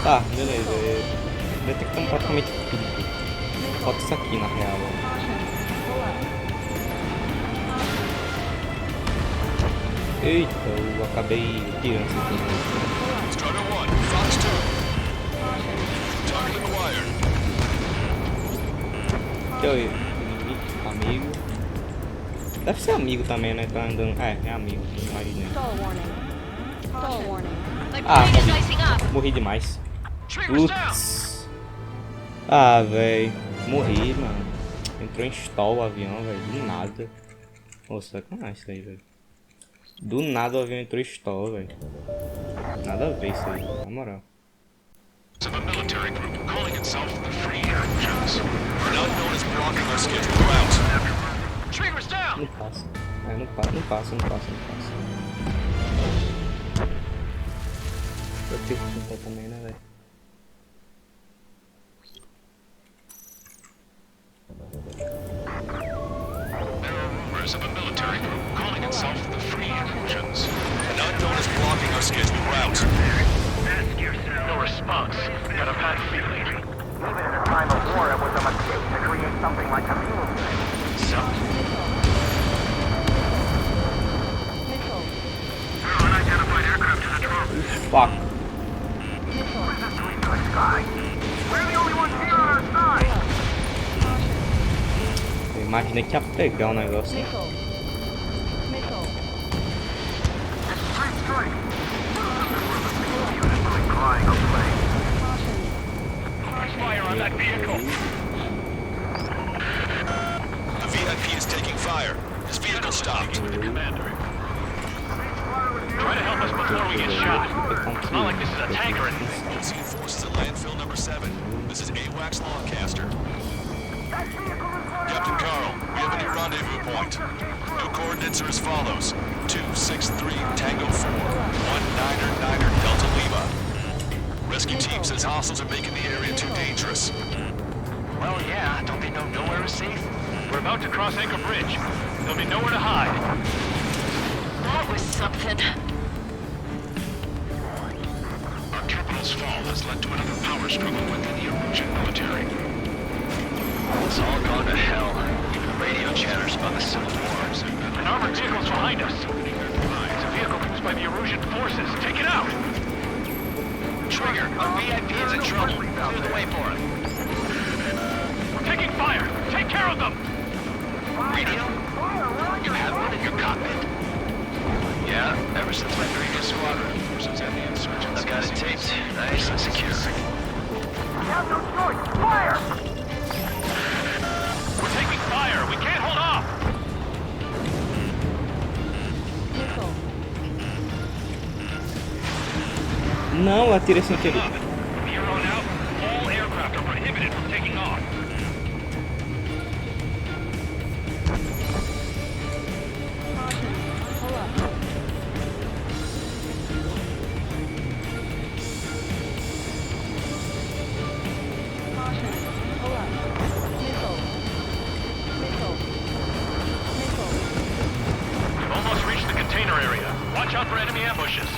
Tá, beleza. Detectamos praticamente tudo. Falta isso aqui na real. Eita, eu acabei tirando isso aqui.
Strider 1, Fox 2. Target acquired.
Aqui é o amigo. Deve ser amigo também, né? Tá andando. É amigo, imaginei. Ah, morri demais. Putz. Ah, velho. Morri, mano. Entrou em stall o avião, velho. Do nada. Nossa, sacanagem isso aí, velho. Do nada o avião entrou em stall, velho. Nada a ver isso aí, na moral.
Of a military group calling itself the Free Agents.
An unknown is blocking our scheduled route.
Triggers down!
Não passa. É, não passa. Eu tenho que tentar também, né, velho?
There are rumors of a military group calling itself the Free Agents.
An unknown is blocking our scheduled route.
Ask yourself.
No response, but a bad feeling.
Even in a time of war, it was a mistake to create something like a mule.
Unidentified aircraft in the drone.
Fuck.
We're the only ones here on our side.
Eu imaginei que ia pegar o negócio.
Fire on that vehicle.
The VIP is taking fire. His vehicle stopped.
Commander. Try to help us before we get shot. It's not like this is a tank or anything.
Unseen forces at landfill number 7. This is AWACS Lancaster. Captain Carl, we have a new rendezvous point. New coordinates are as follows. 263 Tango 4, 1999 Delta Lima. Rescue team says hostiles are making the area too dangerous.
Well, yeah, don't they know nowhere is safe?
We're about to cross Anchor Bridge. There'll be nowhere to hide.
That was something.
Our capital's fall has led to another power struggle within the Erusian military.
It's all gone to hell. Even radio chatters about the Civil War.
An armored vehicle's behind us. It's a vehicle used by the Erusian forces. Take it out!
Trigger, our VIP is in trouble. Clear the way for him.
We're taking fire! Take care of them!
Radio? You have one in your cockpit? Yeah, ever since my previous squadron.
Forces and the insurgents.
I've got it taped, nice and secure.
We have no choice! Fire! We're taking fire! We can't hold off!
Não, eu atirei sem querer.
From here on out, all aircraft are prohibited from taking off. We've almost reached the container area. Watch out for enemy ambushes.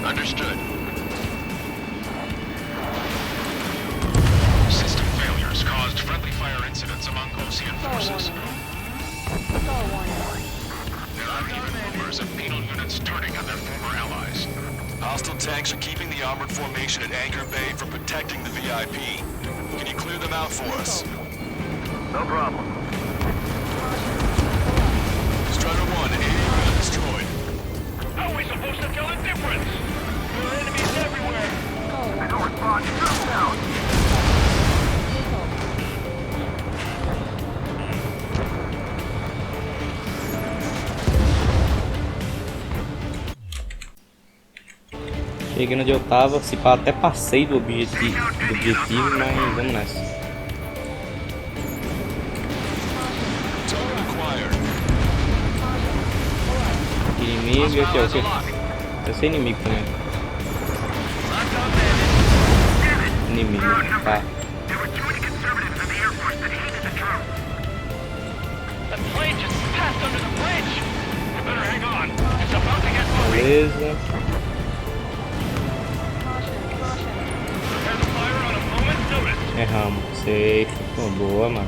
Understood.
System failures caused friendly fire incidents among Osean forces. There are even rumors of penal units turning on their former allies.
Hostile tanks are keeping the armored formation at Anchor Bay from protecting the VIP. Can you clear them out for us?
No problem.
Strider 1, AU destroyed.
How are we supposed to tell the difference? There are enemies everywhere.
I don't respond. Shoot down.
Cheguei onde eu tava, se pá, até passei do objetivo, mas vamos nessa.
Target acquired.
Inimigo e aqui é o que? Deve ser inimigo também. inimigo, tá? Beleza. Erramos, safe. Pô, boa, mano.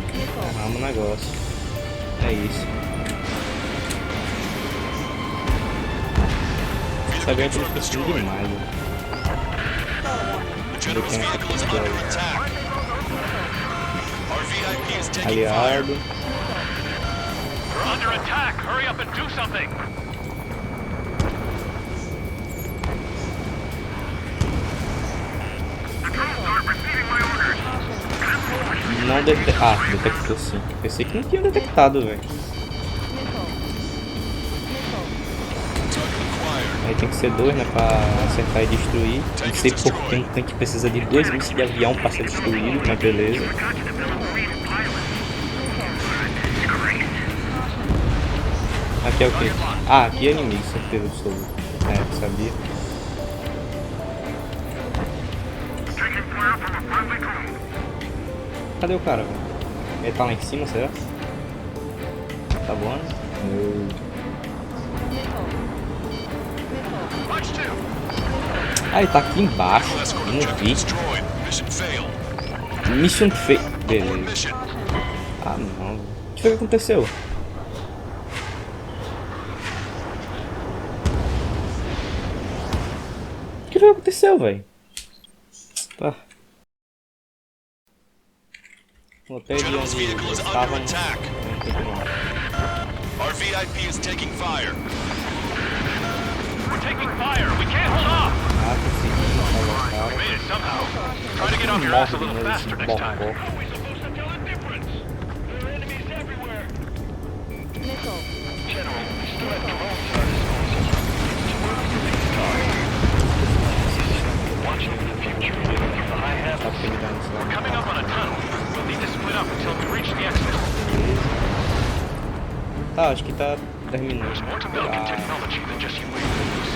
Erramos o negócio. É isso. Essa ganha tem que ser demais, né? Aliado.
We're under attack. Hurry up and do something.
Não detectou. Ah, detectou sim. Pensei que não tinha detectado, velho. Aí tem que ser 2, né? Pra acertar e destruir. Não sei por que um tanque precisa de 2 mísseis de avião pra ser destruído, mas beleza. Aqui é o que? Ah, aqui é inimigo, certeza absoluta. É, sabia. Cadê o cara, velho? Ele tá lá em cima, será? Tá voando? Ah, ele tá aqui embaixo. Não vi. Mission fail. Beleza. Ah, não. O que foi que aconteceu? O que foi que aconteceu, velho? Tá. Voltei de onde eles estavam.
Our VIP is taking fire.
We're taking fire. We can't hold off.
Ah, consegui matar o cara.
Made it somehow. Try to get off your ass a little faster next time.
Bom.
We're supposed to tell a difference. There are enemies everywhere.
Missile.
General, we still have drones at our disposal. It's worth moving the target. Watching the future from the high heavens. We're coming up on a tunnel. We'll need to split up until we reach the exit.
Tá, acho que tá terminando.
There's more to milking technology than just UAVs.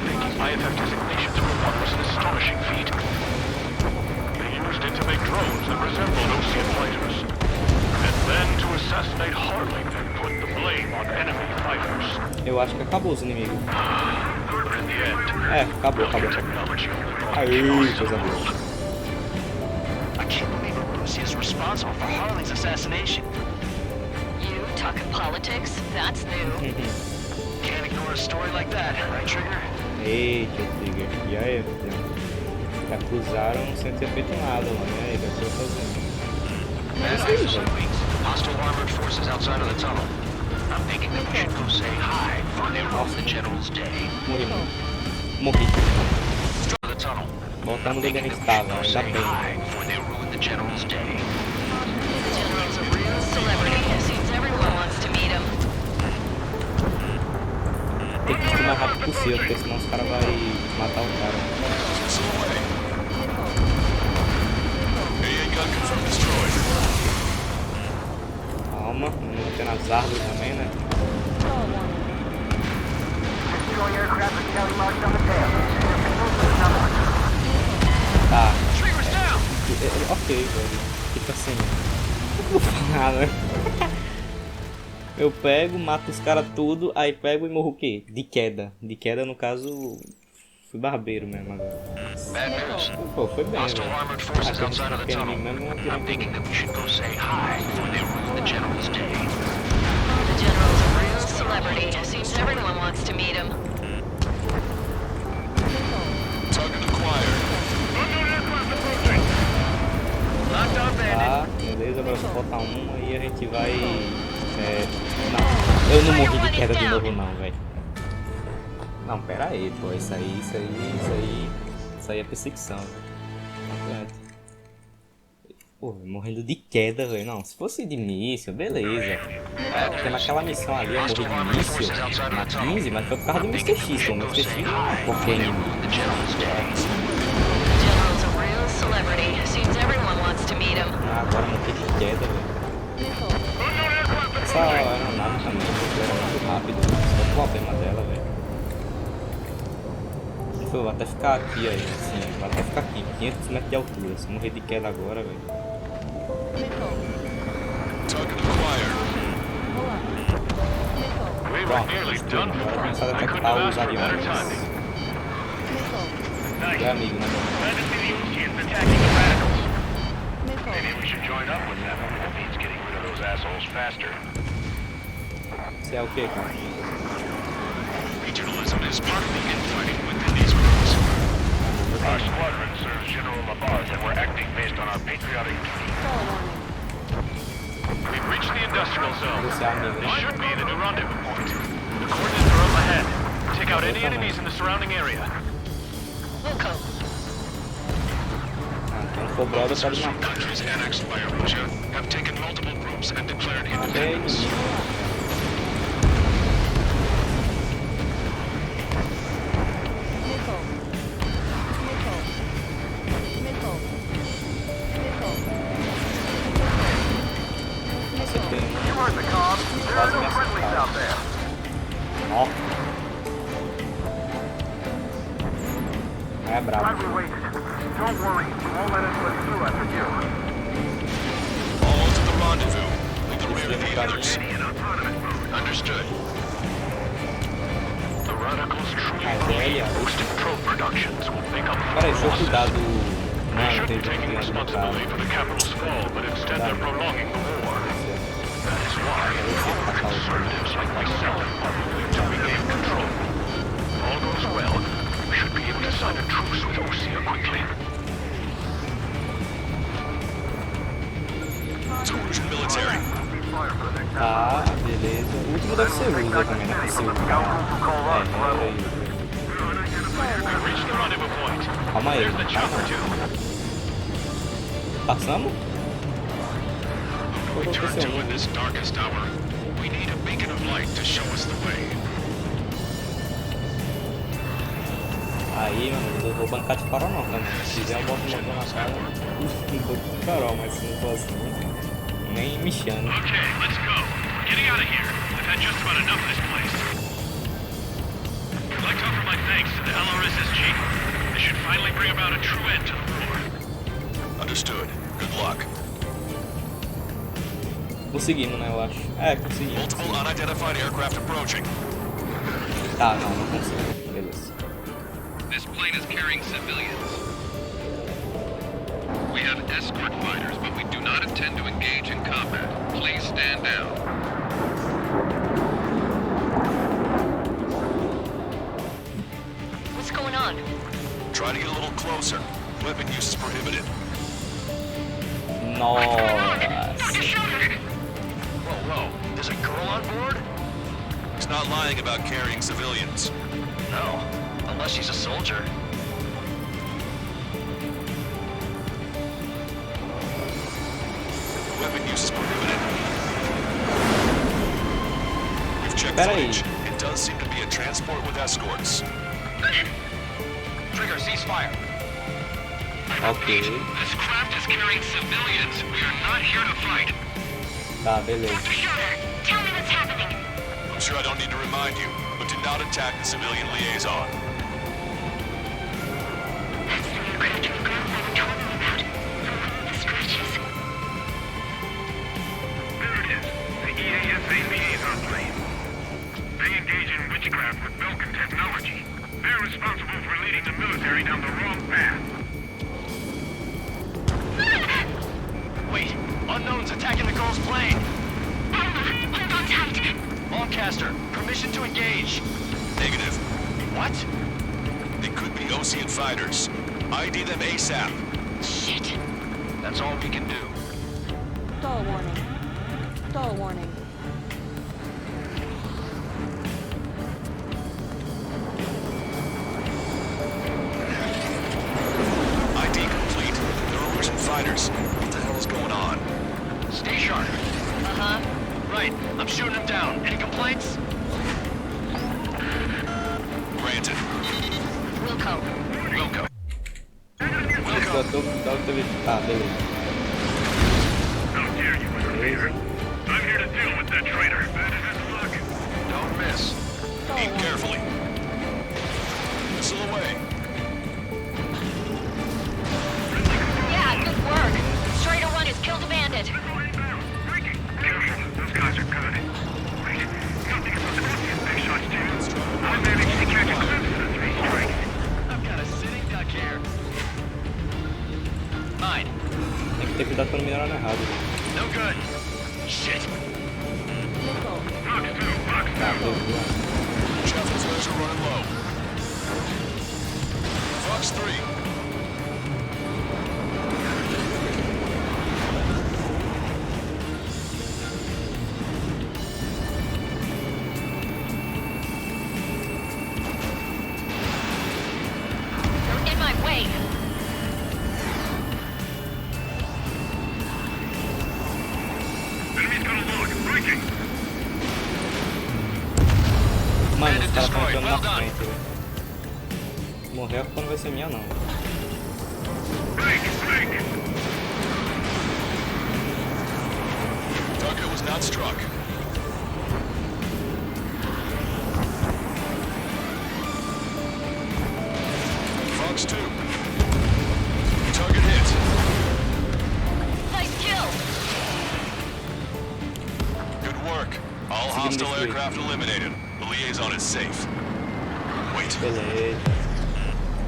Making IFF designations for one was an astonishing feat. They used it to make drones that resembled Osean fighters. And then to assassinate Harling and put the blame on enemy fighters.
Eu acho que acabou os inimigos.
But in the end,
É, acabou.
technology
Aí, coisa boa.
I can't believe Russia is responsible for Harley's assassination.
You talking politics? That's new.
Can't ignore a story like that, right, Trigger?
Eita, Trigger. E aí, filho? Me acusaram sem ter feito nada, mano. E aí, o que eu tô fazendo?
Bad eye for some weeks. Hostile armored forces outside of the tunnel. I'm thinking that we should go say hi before they ruin the general's day.
Morri, mano. Morri.
To the tunnel.
Voltamos onde a gente
We should
estava,
go
ainda
say
bem.
hi before they ruin the general's day.
The general's a real celebrity. Seems everyone wants to meet him.
Tem que ir o mais rápido possível, porque senão os caras vão matar o cara. Calma, não tem nas árvores também, né? Tá. Ok, velho. Fica assim. Não vou falar, né? Eu pego, mato os caras tudo, aí pego e morro o quê? De queda. De queda, no caso, fui barbeiro mesmo agora.
Bad news.
Pô, foi bem,
Hostile
velho.
armored forces outside of the
Aquele
tunnel.
inimigo mesmo não
I'm thinking that we should go say hi before they ruin the general's day.
The general's a real celebrity. Seems everyone wants to meet him.
Talking to choir.
Tá, beleza, agora só falta uma e a gente vai... Não, eu não morri de queda de novo não, velho. Não, pera aí, pô, isso aí é perseguição, velho. Pô, morrendo de queda, velho. Não, se fosse de início, beleza. Porque naquela missão ali eu morri de início, na 15, mas foi por causa do Mr. X, pô. O Mr. X não é qualquer inimigo.
The general's a real celebrity. Seems everyone wants to meet him.
Ah, agora morri de queda, velho. Essa aeronave também era muito rápido. Esse é o problema dela, velho. Foi, vai até ficar aqui aí, assim, vai até ficar aqui, 500 metros de altura. Se morrer de queda agora, velho.
Target acquired.
We were
Pronto,
nearly
estou.
done
Agora
for.
começar a
I couldn't
detectar
have
os
asked for better
aviões.
timing.
É amigo, né?
Glad to see the Oceans attacking the radicals. Maybe we should join up with them. That means getting rid of those assholes faster.
Você é o que, cara?
Regionalism is part of the infighting within these groups.
Our squadron serves General Labarge, and we're acting based on our patriotic duty. We've reached the industrial zone.
Você é amigo,
This
né?
should be the new rendezvous point. The coordinates are up ahead. Take out any enemies in the surrounding area.
Wilco.
Ah, quem for brother pode
Officers from
matar.
countries annexed by Eurasia have taken multiple groups and declared independence.
Você tem
You heard the call. There are no friendlies out there.
Ó. É brabo.
Glad we waited. Don't worry, we won't let anyone through after you.
All to the rendezvous. Leave the rear of the others.
Understood.
The radicals truly
Ah, velha.
boosted probe productions will make up for
Peraí, deixa eu
losses.
cuidar do...
They
Mano,
should
tem
be taking
que
responsibility for the capital's fall, but instead they're prolonging the war. That is why conservatives like myself are moving to regain control. If all goes well, we should be able to sign a truce with Osea quickly.
To Russian military.
Tá, beleza. O último deve ser Rusa também, não é possível.
Reach the rendezvous point.
Calma aí.
There's the chopper too.
Passamos?
We turn to in this darkest hour. We need a beacon of light to show us the way.
Aí, mano, eu vou bancar de farol não, também. Se quiser eu boto uma mão na cara. Um pouco de farol, mas se não for assim, nem me chama.
Okay, let's go. We're getting out of here. I've had just about enough of this place. I'd like to offer my thanks to the LRSSG. They should finally bring about a true end to the war.
Understood. Good luck.
Conseguimos, né, eu acho. É, conseguimos.
Multiple unidentified aircraft approaching.
Tá, não consigo. Beleza.
This plane is carrying civilians. We have escort fighters, but we do not intend to engage in combat. Please stand down.
What's going on?
Try to get a little closer. Weapon use is prohibited.
Nossa.
Whoa, there's a girl on board?
He's not lying about carrying civilians.
No, unless she's a soldier.
Weapon use is prohibited. We've checked
Peraí.
footage. It does seem to be a transport with escorts.
Trigger, ceasefire.
Ok.
This craft is carrying civilians. We are not here to fight.
Tá, beleza.
Tell me what's happening.
I'm sure I don't need to remind you, but do not attack the civilian liaison.
That's the aircraft your grandfather told me about. The scratches.
There it is. The EASA liaison plane. They engage in witchcraft with Belkin technology. They're responsible for leading the military down the wrong path.
Wait, unknown's attacking the girl's plane.
Hold on tight.
Longcaster, permission to engage.
Negative.
What?
They could be Ocean fighters. ID them ASAP.
Shit.
That's all we can do.
Stall warning. Stall warning.
ID complete. They're Russian fighters. What the hell is going on?
Stay sharp.
Uh-huh.
Right, I'm shooting him down. Any complaints?
Granted.
Wilco.
Wilco.
Tá, beleza.
How dare you interfere? I'm here to deal with that traitor. Bad as his luck.
Don't miss.
Aim carefully. Missile away.
parando errado.
No good. Shit.
Missile.
Tá, tô voando.
Chapter flares are running low. Fox 3.
You're in my way.
Enemy's got a log. Breaking.
Mano, os caras estão entrando na frente, velho. Morrer a culpa não vai ser minha, não.
Break.
Target was not struck. Fox 2. Target hit.
Nice kill.
Good work. All hostile aircraft eliminated. The liaison is safe. Wait.
Beleza.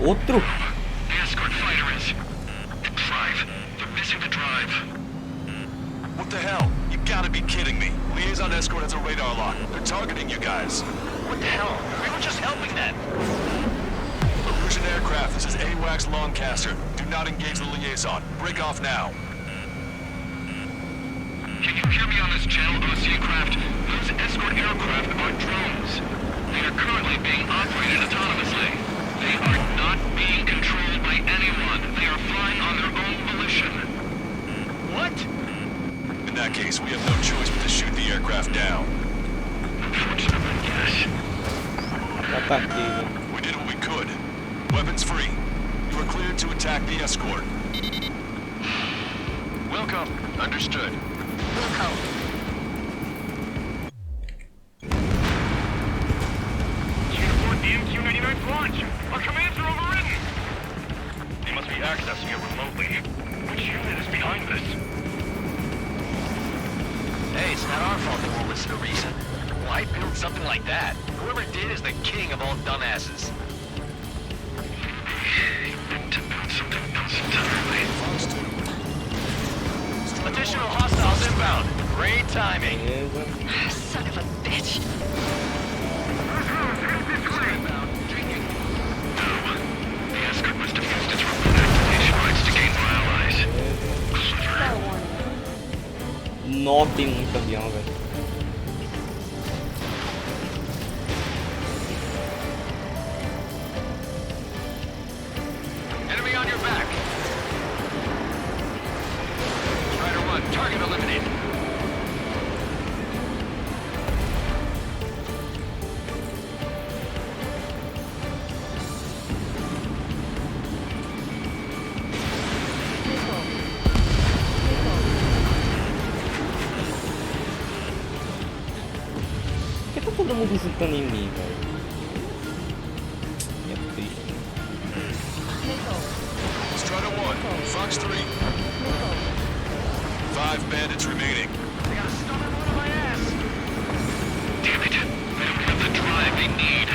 Outro?
The escort fighter is. The drive. They're missing the drive.
What the hell? You gotta be kidding me. Liaison escort has a radar lock. They're targeting you guys.
What the hell? We were just helping them.
Erusian aircraft, this is AWACS Lancaster. Do not engage the liaison. Break off now.
Can you hear me on this channel, OC craft? Those escort aircraft are drones. They are currently being operated autonomously. They are not being controlled by anyone. They are flying on their own volition.
What?
In that case, we have no choice but to shoot the aircraft down.
Unfortunately, yes.
Ataquei, velho.
We did what we could. Weapons free. You are cleared to attack the escort.
Welcome. Understood.
Wilco.
You can afford the MQ-99's launch. Our commands are overridden. They must be accessing it remotely. Which unit is behind this?
Hey, it's not our fault they won't listen to reason. Why build something like that? Whoever did is the king of all dumbasses.
To build something else entirely.
Additional hostiles inbound. Great timing.
Beleza.
Son of a bitch.
The escort must have used its remote activation rights to gain more allies.
Star warning.
Nó, tem muito avião, velho.
Enemy on your back. Strider 1, target eliminated.
Missile.
Por que tá todo mundo juntando em mim, velho? É triste.
Missile.
Strider 1, Fox 3.
Missile.
5 bandits remaining.
They got a stunner one on my ass.
Damn it. They don't have the drive they need.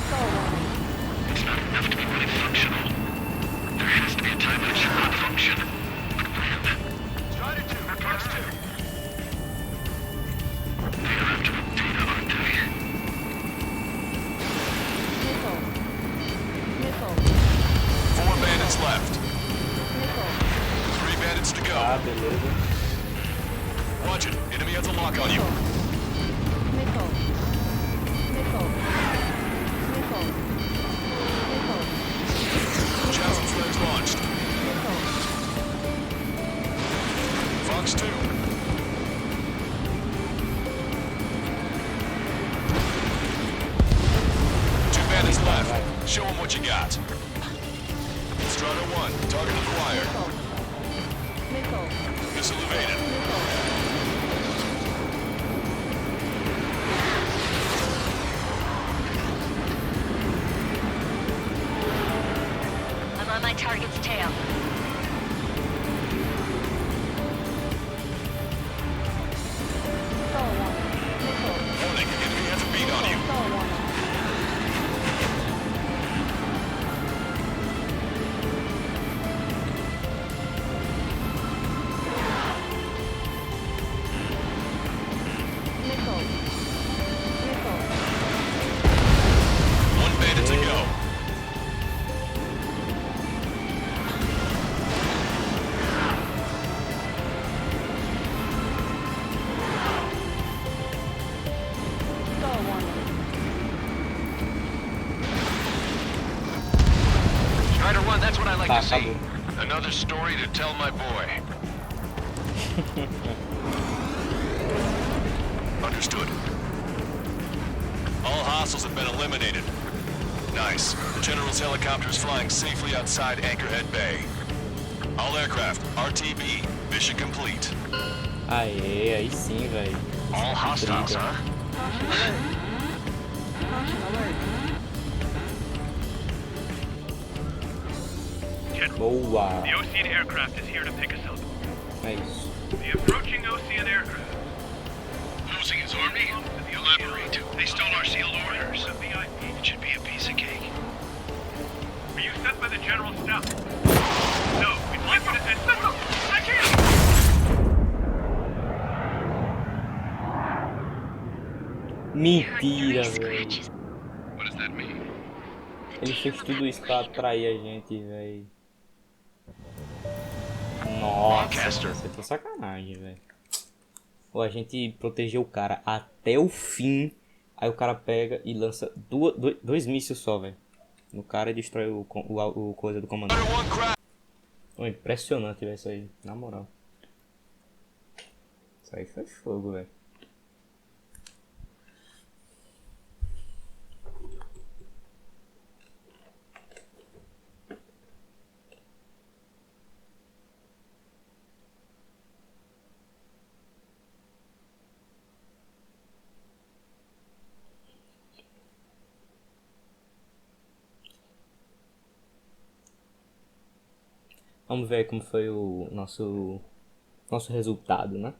Star warning.
It's not enough to be really functional. There has to be a time when it should not function. But when?
Strider 2, Fox 2.
They are after the data, aren't they?
Missile. Missile.
4 bandits left.
Missile.
3 bandits to go.
Ah, beleza.
Watch it. Enemy has a lock on you.
Missile. Missile. Missile. Missile.
Chaffin flares launched.
Missile.
Fox 2. Two bandits left. Show them what you got. Strider 1, target acquired.
Missile.
Missile evaded.
I'm on my target's tail.
Star warning. Missile.
Warning, enemy has a beat on you.
Star warning.
to see.
acabou.
Another story to tell my boy.
Understood. All hostiles have been eliminated. Nice. The General's helicopter is flying safely outside Anchorhead Bay. All aircraft, RTB, mission complete.
Aê, aí sim, velho.
All hostiles, huh?
Boa.
The Ocean aircraft is here to pick us up.
É isso.
The approaching Ocean aircraft.
Losing his army? Elaborate. They stole our sealed orders. It should be a piece of cake.
Were you sent by the General's staff? No, we'd like you to send... No, I can't!
Mentira, velho.
What does that mean?
Ele fez tudo isso pra atrair a gente, velho. Nossa, você tá sacanagem, velho. Ou a gente protegeu o cara até o fim, aí o cara pega e lança dois mísseis só, velho. No cara e destrói o coisa do comandante. Oh, impressionante, velho, isso aí, na moral. Isso aí foi fogo, velho. Vamos ver como foi o nosso resultado, né?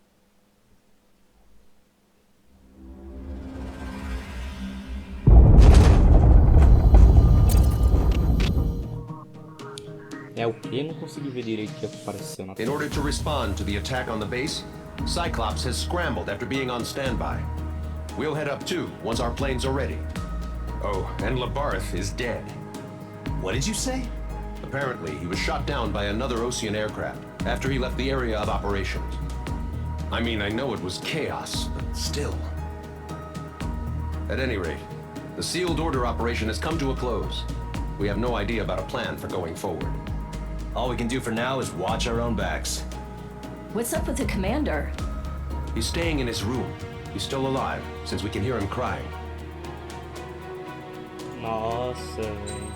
É o que? Não consegui ver direito o que apareceu na
In
tela.
order to respond to the attack on the base, Cyclops has scrambled after being on standby. We'll head up too, once our planes are ready. Oh, and Labarth is dead.
What did you say?
Apparently, he was shot down by another Ocean aircraft after he left the area of operations. I mean, I know it was chaos, but still. At any rate, the sealed order operation has come to a close. We have no idea about a plan for going forward.
All we can do for now is watch our own backs.
What's up with the commander?
He's staying in his room. He's still alive, since we can hear him crying.
Nossa, velho.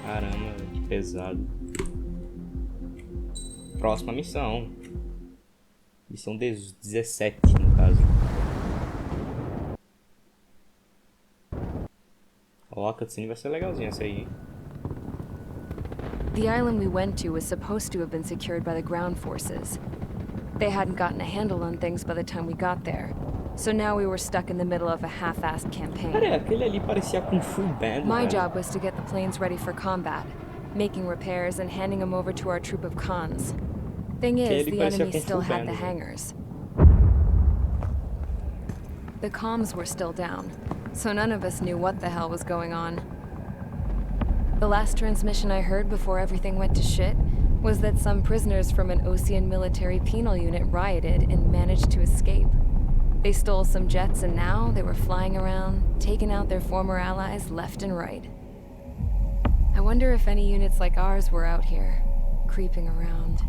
Caramba, que pesado. Próxima missão. Missão 17, no caso. Ó, a cutscene vai ser legalzinha essa aí, hein?
The island we went to was supposed to have been secured by the ground forces. They hadn't gotten a handle on things by the time we got there. So now we were stuck in the middle of a half-assed campaign.
Cara, aquele ali parecia Kung Fu Band.
My job was to get the planes ready for combat, making repairs and handing them over to our troop of cons. Thing is, the enemy still had the hangars. The comms were still down, so none of us knew what the hell was going on. The last transmission I heard before everything went to shit was that some prisoners from an Ocean military penal unit rioted and managed to escape. They stole some jets and now they were flying around, taking out their former allies left and right. I wonder if any units like ours were out here, creeping around.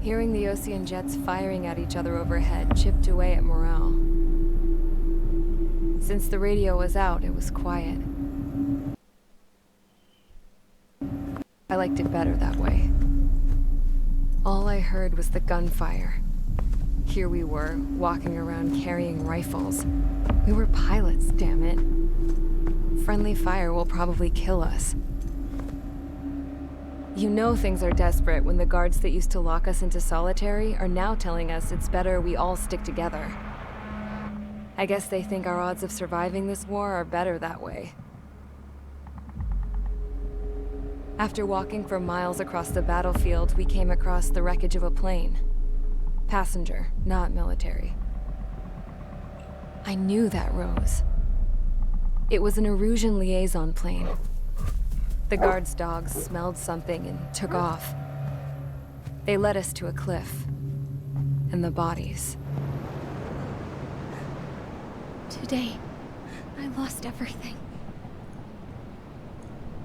Hearing the Ocean jets firing at each other overhead chipped away at morale. Since the radio was out, it was quiet. I liked it better that way. All I heard was the gunfire. Here we were, walking around carrying rifles. We were pilots, damn it. Friendly fire will probably kill us. You know things are desperate when the guards that used to lock us into solitary are now telling us it's better we all stick together. I guess they think our odds of surviving this war are better that way. After walking for miles across the battlefield, we came across the wreckage of a plane. Passenger, not military. I knew that rose. It was an Erusian liaison plane. The guard's dogs smelled something and took off. They led us to a cliff. And the bodies.
Today, I lost everything.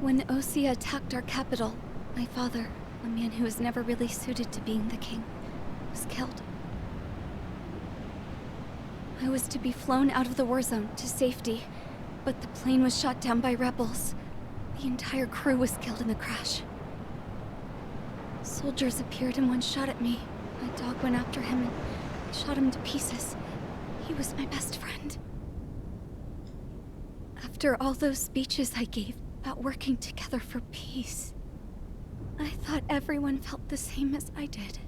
When Osea attacked our capital, my father, a man who was never really suited to being the king, was killed. I was to be flown out of the war zone to safety, but the plane was shot down by rebels. The entire crew was killed in the crash. Soldiers appeared and one shot at me. My dog went after him and shot him to pieces. He was my best friend. After all those speeches I gave about working together for peace, I thought everyone felt the same as I did.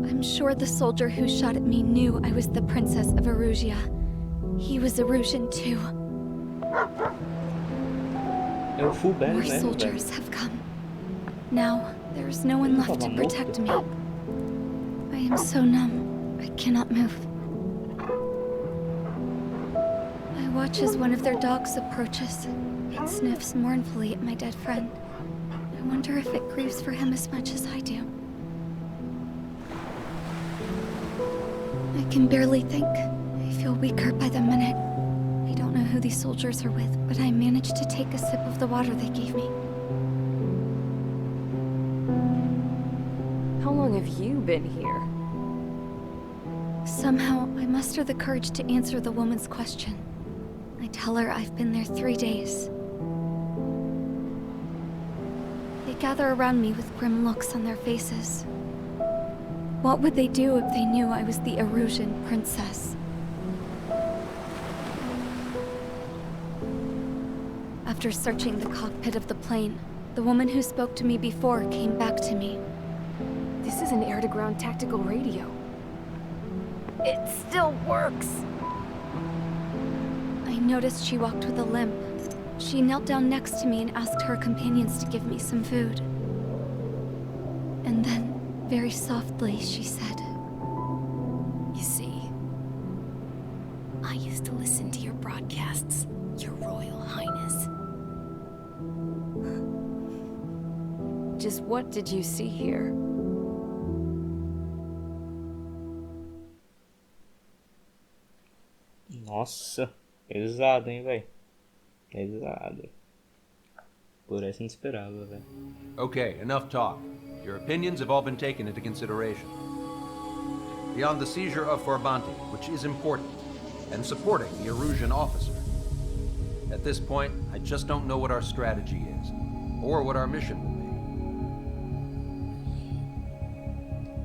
I'm sure the soldier who shot at me knew I was the Princess of Erusia. He was Erusian too. More soldiers have come. Now, there is no one left to protect me. I am so numb, I cannot move. I watch as one of their dogs approaches. It sniffs mournfully at my dead friend. I wonder if it grieves for him as much as I do. I can barely think. I feel weaker by the minute. I don't know who these soldiers are with, but I managed to take a sip of the water they gave me.
How long have you been here?
Somehow, I muster the courage to answer the woman's question. I tell her I've been there 3 days. They gather around me with grim looks on their faces. What would they do if they knew I was the Erusian princess? After searching the cockpit of the plane, the woman who spoke to me before came back to me.
This is an air-to-ground tactical radio. It still works!
I noticed she walked with a limp. She knelt down next to me and asked her companions to give me some food. And then, very softly, she said,
"You see, I used to listen to your broadcasts, Your Royal Highness."
Just what did you see here?
Nossa, pesado, hein, velho? Pesado. Por essa não esperava, velho.
Okay, enough talk. Your opinions have all been taken into consideration. Beyond the seizure of Forbanti, which is important, and supporting the Erusian officer. At this point, I just don't know what our strategy is, or what our mission will be.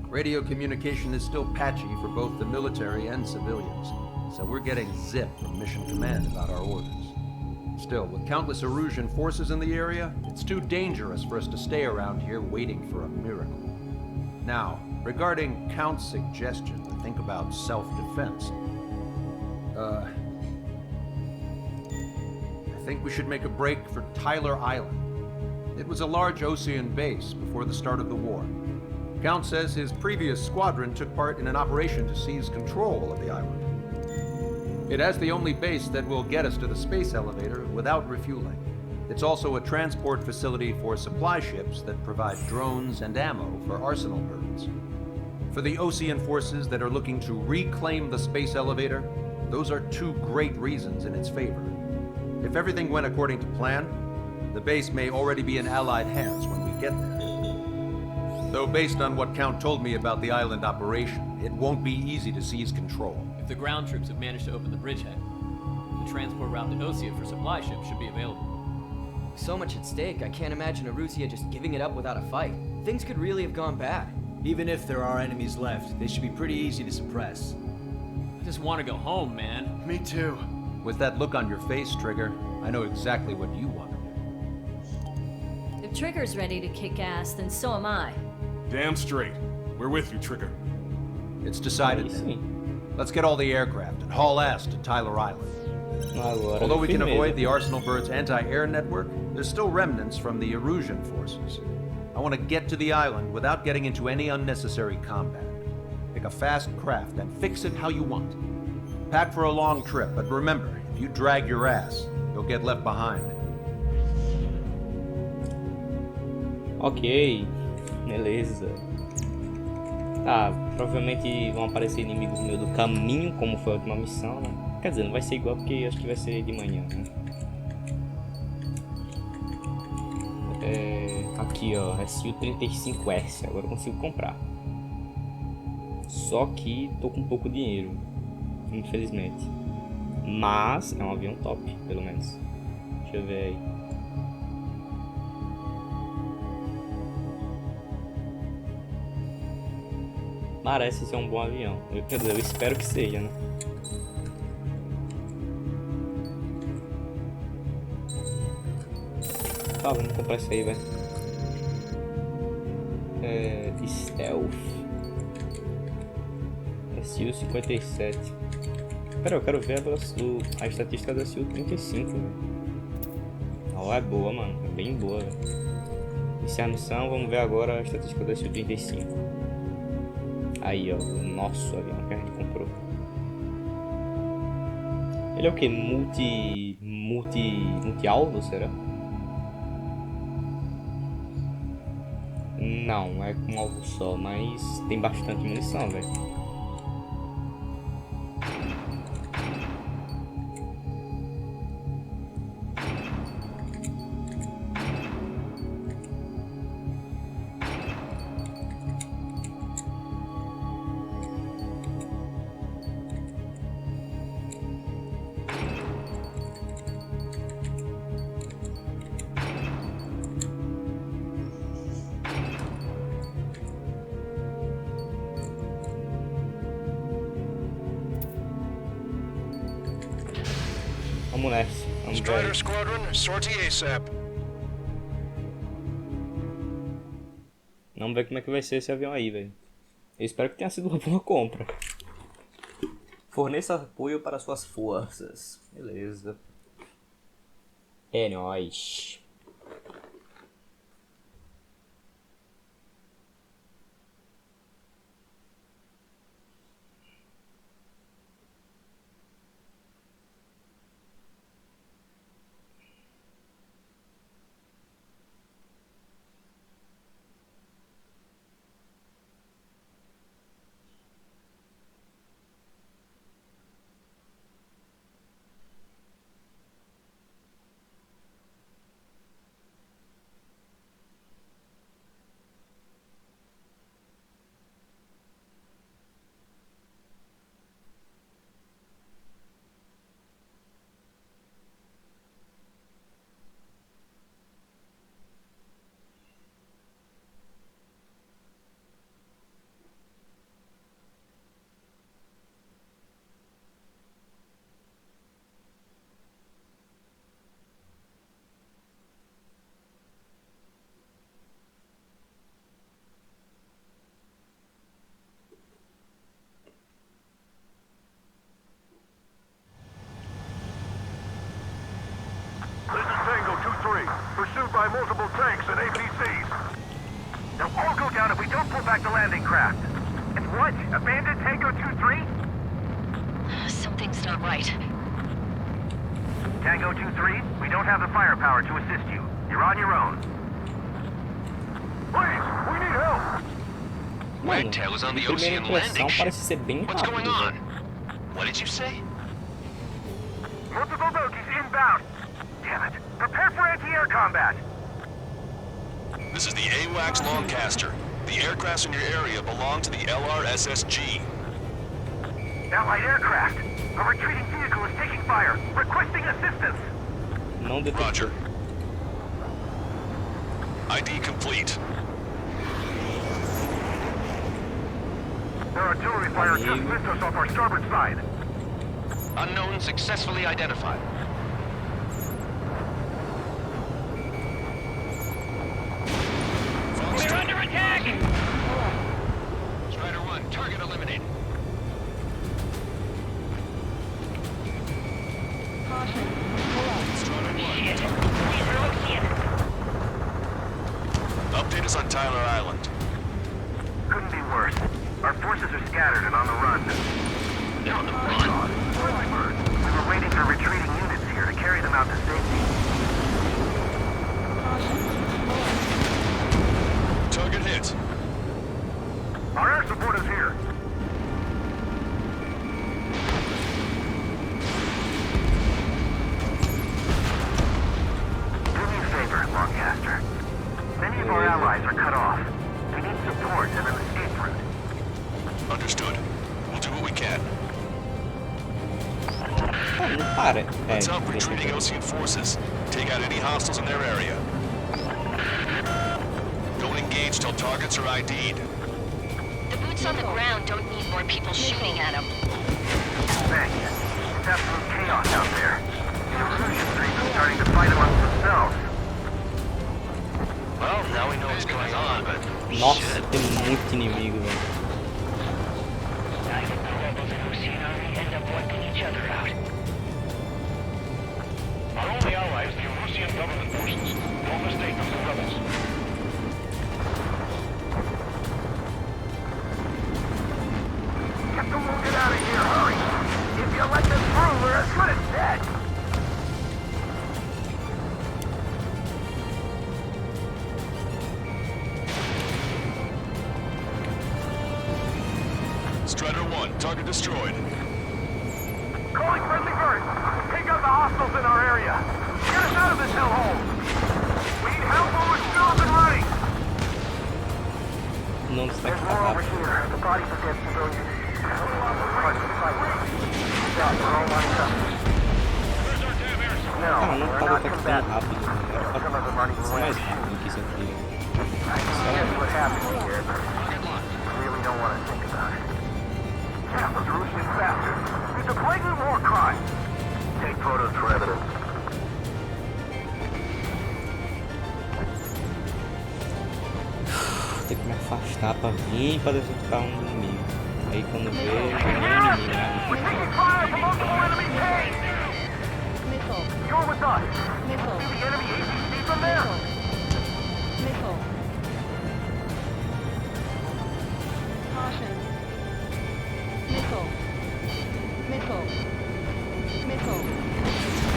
Radio communication is still patchy for both the military and civilians, so we're getting zip from Mission Command about our orders. Still, with countless Erusian forces in the area, it's too dangerous for us to stay around here waiting for a miracle. Now, regarding Count's suggestion to think about self-defense, I think we should make a break for Tyler Island. It was a large Osean base before the start of the war. Count says his previous squadron took part in an operation to seize control of the island. It has the only base that will get us to the space elevator without refueling. It's also a transport facility for supply ships that provide drones and ammo for arsenal birds. For the Osean forces that are looking to reclaim the space elevator, those are two great reasons in its favor. If everything went according to plan, the base may already be in Allied hands when we get there. Though based on what Count told me about the island operation, it won't be easy to seize control.
If the ground troops have managed to open the bridgehead, the transport route to Osea for supply ships should be available.
So much at stake, I can't imagine Erusia just giving it up without a fight. Things could really have gone bad.
Even if there are enemies left, they should be pretty easy to suppress.
I just want to go home, man.
Me too.
With that look on your face, Trigger, I know exactly what you want to do.
If Trigger's ready to kick ass, then so am I.
Damn straight. We're with you, Trigger.
It's decided then. Let's get all the aircraft and haul ass to Tyler Island. Although we can avoid the Arsenal Bird's anti-air network, there's still remnants from the Erusian forces. I want to get to the island without getting into any unnecessary combat. Pick a fast craft and fix it how you want. Pack for a long trip, but remember, if you drag your ass, you'll get left behind.
Ok, beleza. Tá, provavelmente vão aparecer inimigos no meio do caminho, como foi a última missão, né? Quer dizer, não vai ser igual porque acho que vai ser de manhã, né? Aqui ó, SU-35S, agora eu consigo comprar. Só que tô com pouco dinheiro, infelizmente. Mas é um avião top, pelo menos. Deixa eu ver aí. Parece ser um bom avião. Quer dizer, eu espero que seja, né? Tá, vamos comprar isso aí, velho. Stealth SU-57. Pera, eu quero ver a estatística da SU-35, velho. Ela é boa, mano. É bem boa, velho. Iniciar a missão, vamos ver agora a estatística da SU-35. Aí, ó, o nosso avião que a gente comprou. Ele é o que? Multi-alvo, será? Não, é com um alvo só, mas tem bastante munição, velho. Vamos nessa. Vamos ver.
Strider Squadron, sortie ASAP.
Vamos ver como é que vai ser esse avião aí, velho. Eu espero que tenha sido uma boa compra. Forneça apoio para suas forças. Beleza. É nóis.
Pursued by multiple tanks and APCs. They'll all go down if we don't pull back the landing craft. And what? Abandoned Tango 2-3?
Something's not right.
Tango 2-3, we don't have the firepower to assist you. You're on your own. Please, we need help!
Wagtail is on the Ocean landing ship. What's going on? What did you say?
Multiple bogies inbound. Damn it. Prepare for anti-air combat.
This is the AWACS Longcaster. The aircrafts in your area belong to the LRSSG.
Allied aircraft. A retreating vehicle is taking fire. Requesting assistance.
Roger. ID complete.
Their artillery fire just missed us off our starboard side.
Unknown successfully identified.
We're under attack!
Strider 1, target eliminated.
Update us on Tyler Island.
Couldn't be worse. Our forces are scattered and on the run.
They're on the run?
We were waiting for retreating units here to carry them out to safety.
Target hit.
Our air support allies are cut off. We need support and an escape route.
Understood. We'll do what we can.
Não para.
Let's help retreating Ocean forces. Take out any hostiles in their area. Don't engage till targets are ID'd.
The boots on the ground don't need more people shooting at them.
Thank you. It's absolute chaos out there. The Erusian streets are starting to fight amongst themselves.
Well, now we know what's going on, but
Nossa, tem muito inimigo, velho.
I think the rebels and Ocean Army end up wiping each other out.
Our only allies, the Erusian government forces. Don't mistake them for rebels. Get the wounded out of here, hurry! If you let them through, we're as good as dead!
Strider 1, target destroyed.
Calling friendly birds! Take out the hostiles in our area! Get us out of this hellhole! We need help when we're still up and running!
Não está
There's more over here. The bodies of dead civilians.
Cara, não para até que tão rápido. Era pra ser mais rápido que isso aqui.
Really don't want to think about it. Yeah, those Russian bastards. It's a blatant war crime. Take photos for evidence.
Tem que me afastar pra vir para executar um inimigo. Aí quando vê, é um inimigo.
You're with us. See the enemy APC from there?
Caution. Missile.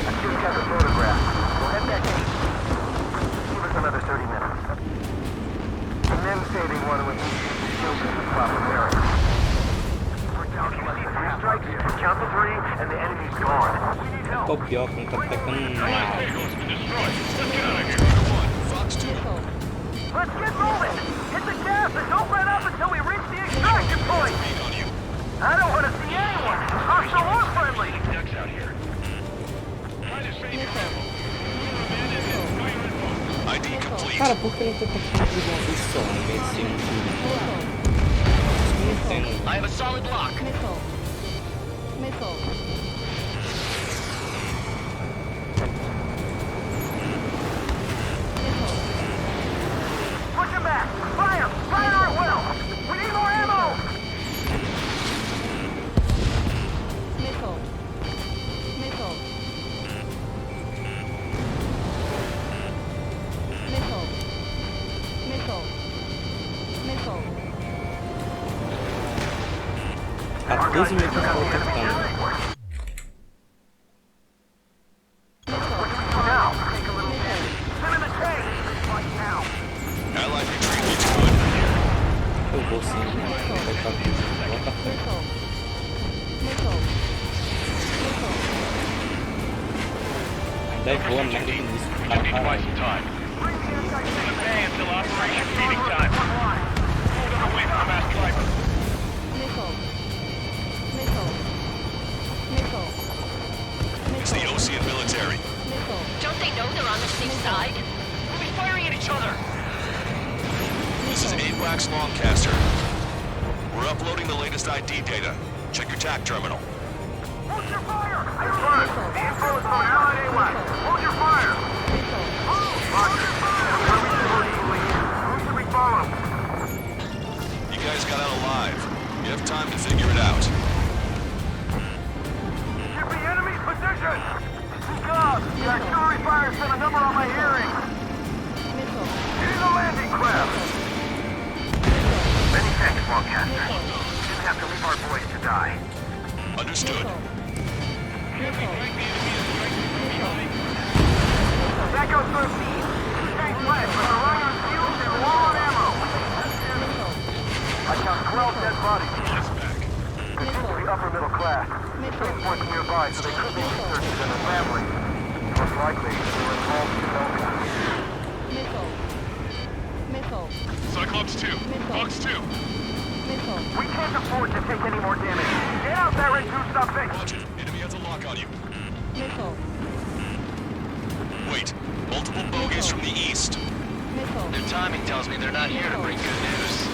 I just got the photograph. We'll head back in. Give us another 30 minutes. The men say they want to impeach the shield in the proper area. We're down to 3 strikes, count to 3, and the enemy's gone. We need help.
O pior que não tá atacando nada.
Let's get moving! Hit the gas and don't let up until we reach the extraction point! I don't want to see anyone! Hostile or friendly! Ducks out here.
ID complete.
Cara, por que não tem controle de uma vez só, em vez de ser um tudo? Não entendo.
I have a solid lock.
Push him back! Fire! Fire at will! We need more ammo!
Tá 12 minutos que eu tô tentando.
Allied retreat looks good.
Eu vou sim, vou botar tudo. Bota fé. Ainda é boa merda do início. Para caralho.
Until operation feeding time. Hold them away from the mass driver.
It's the Ocean military.
Don't they know they're on the same side?
We'll be firing at each other.
This is AWACS Longcaster. We're uploading the latest ID data. Check your TAC terminal.
Hold your fire! Affirmative. The info is from Allied AWACS. Hold your fire! Roger. Who should we follow?
You guys got out alive. You have time to figure it out.
Should be enemy position! God, the artillery fire sent a number on my hearing. Getting the landing craft! Many thanks, Longcaster. Didn't have to leave our boys to die.
Understood.
Echo 13. Tank left, but the runner is fueled and low on ammo. I count 12 dead bodies. They seem to be upper middle class. Train points nearby, so they could be researchers and their families. Most likely, they were involved in developing.
bogies from the east.
Their timing tells me they're not here to bring good news.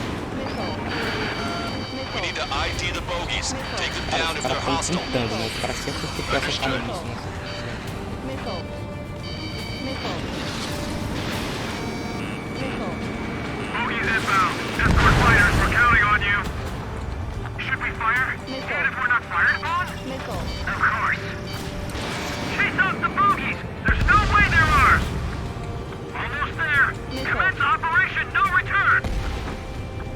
We need to ID the bogies. Take them down if they're hostile.
Tentando, né? Os caras sempre ficam focando nisso, né?
Bogies inbound. Escort fighters, we're counting on you. Should we fire? Even if we're not fired upon? Of course. Chase out the bogies! There's no way they're ours! Almost there! Commence operation no return!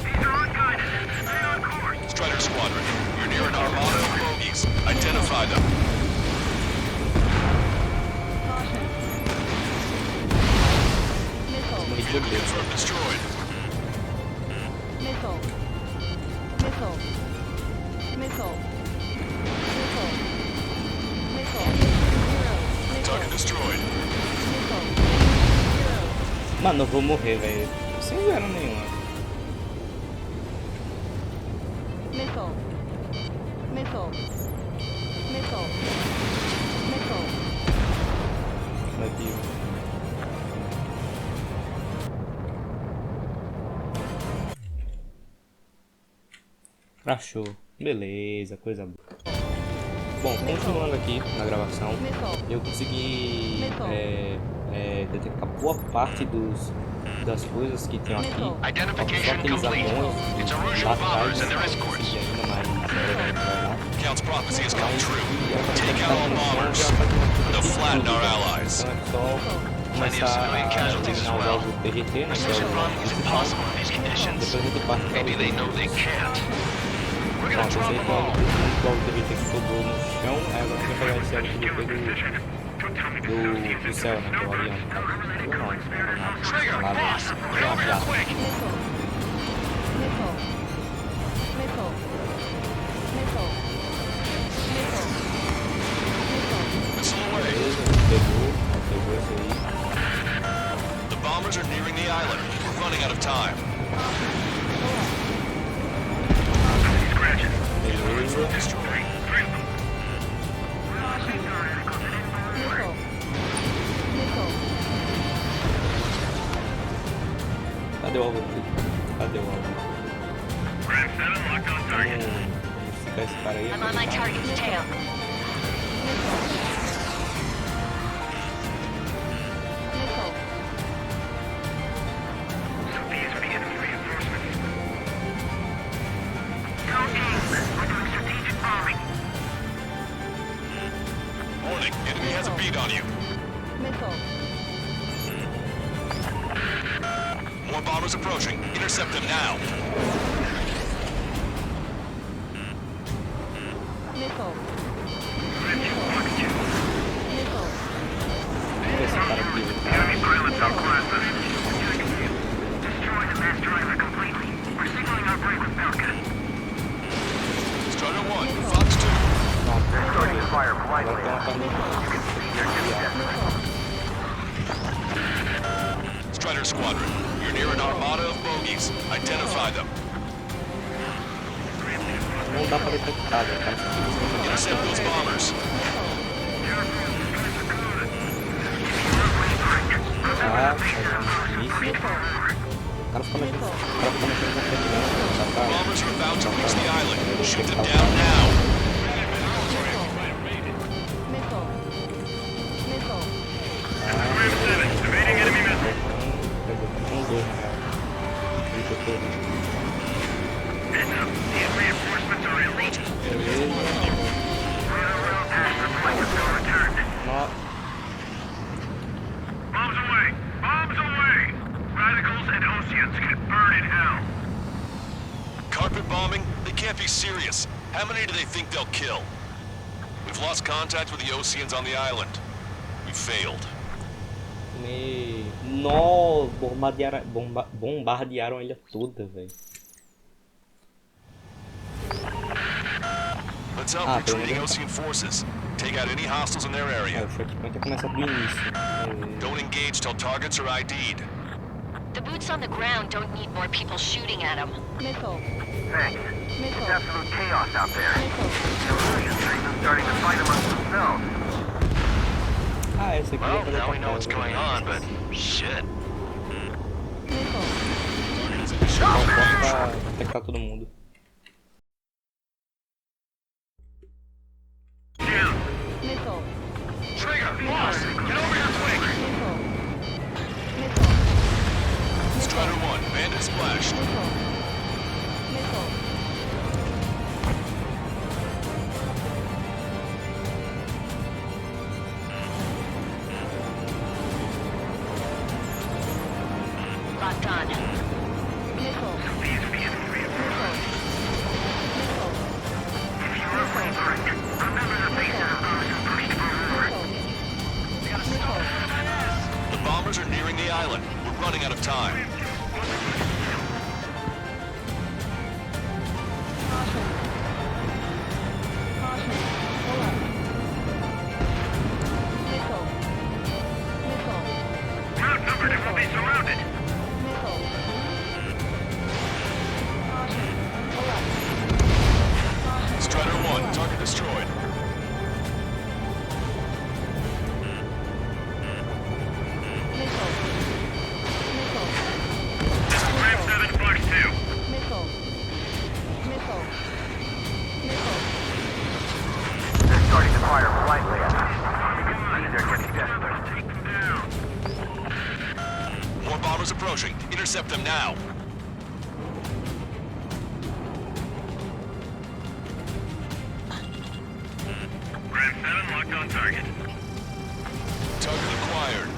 These are unguided. Stay on course.
Strider Squadron, you're near an armada of bogies. Identify them. Confirmed destroyed. Target destroyed.
Mano, eu vou morrer, velho. Sem zero nenhuma. Aqui. Crashou. Beleza, coisa boa. Bom, continuando aqui na gravação, eu consegui detectar boa parte das coisas que tem aqui. Só aqueles aviões lá atrás, ainda mais
Count's prophecy has come true. Take out all bombers. They'll flatten our allies.
Então é só começar a terminar o jogo PGT, né? Que é o jogo principal. Depois a gente parte para o pronto, esse aí foi o PGT que sobrou no chão. Aí agora a gente vai pegar esse PGT do céu, né? Que é o avião.
The bombers are nearing the island. We're running out of time.
Cadê o alvo? Cadê o alvo? Esse cara aí.
I'm on my target's tail.
Warning, enemy has a bead on you. More bombers approaching. Intercept them now.
Enemy pilots outclassed us. Destroy the mass driver completely. We're signaling our break with Falcon.
Strider 1, Fox 2.
Starting to fire blindly.
Strider Squadron, you're near an armada of bogies. Identify them.
Não dá pra detectar, cara.
Intercept those bombers.
Ah, isso. O cara fica mexendo na frente.
Bombers are about to reach the island. Shoot them down now.
Evading enemy missiles. Heads up. These reinforcements are elite. Bombs away! Bombs away! Radicals and Oceans can burn in hell.
Carpet bombing? They can't be serious. How many do they think they'll kill? We've lost contact with the Oceans on the island. We failed.
Nossa, bombardearam a ilha toda, velho.
Let's help retreating Ocean forces. Take out any hostiles in their area. Don't engage till targets are ID'd.
The boots on the ground don't need more people shooting at them.
Thanks. It's absolute chaos out there. The Illusion things are starting to fight amongst themselves.
Ah, essa aqui
Well,
é
now we know what's going on, but shit.
Pra atacar todo mundo.
Trigger, boss, get over here quick!
Strider 1, bandit splashed.
Locked on.
The bombers are nearing the island. We're running out of time.
Outnumbered and will be surrounded.
Strider 1, target destroyed.
Ram 7 Fox 2. They're starting to fire blindly at us. They're getting desperate. Take them down.
More bombers approaching. Intercept them now.
Ram 7 locked on target.
Target acquired.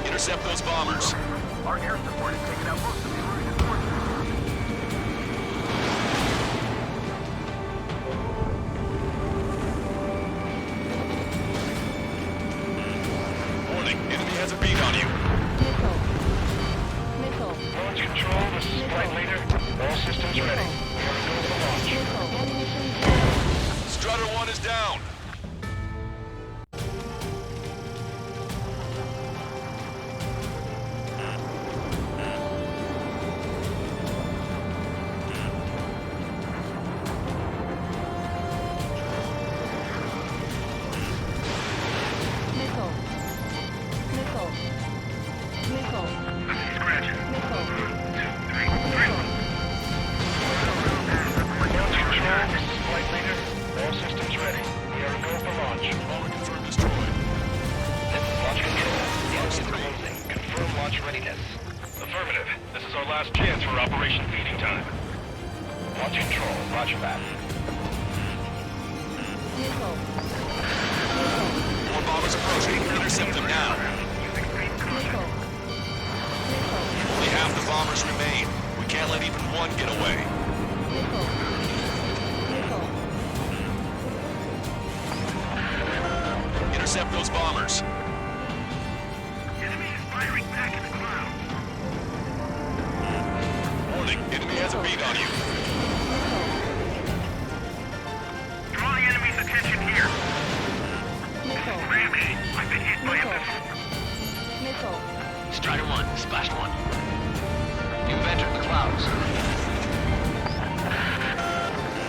Intercept those bombers.
Our air support has taken out most of the Erusian forces.
Warning, enemy has a beat on you.
Launch control, this is flight leader. All systems ready. We are to go for launch.
Strider 1 is down.
Affirmative. This is our last chance for Operation Feeding Time. Launch control. Roger that.
More bombers approaching. Intercept them now. Only half the bombers remain. We can't let even one get away. Intercept those bombers.
Enemy is firing back in the cloud.
Warning, enemy has a beat on you.
Draw the enemy's attention here. Ramming. I've been hit by a missile.
Strider 1, splashed 1. You've entered the clouds.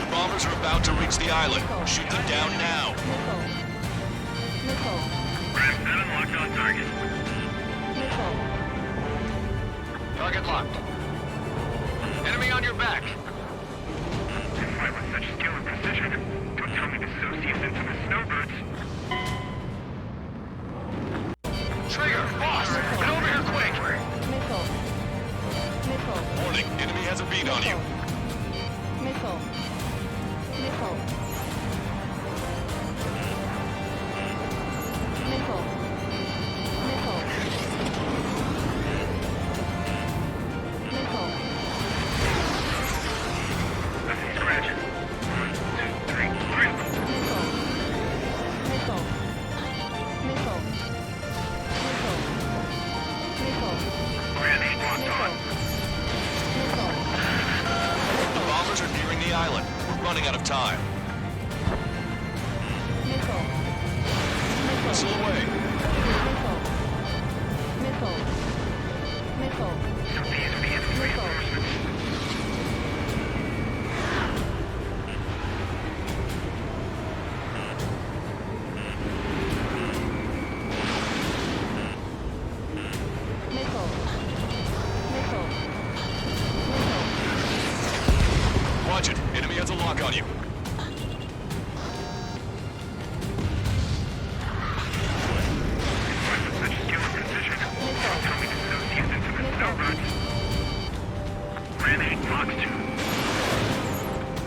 The bombers are about to reach the island. Shoot them down now.
Ram 7 locked on target.
Target locked. Enemy on your back.
To fight with such skill and precision, don't tell me the Socius infamous snowbirds.
Trigger, boss, get over here quick.
Warning, enemy has a beat on you.
Nothing scratches. 1, 2, 3, 3 of them. Grenade locked on.
The bombers are nearing the island. We're running out of time. Whistle away.
These are the enemy reinforcements.
clock on you.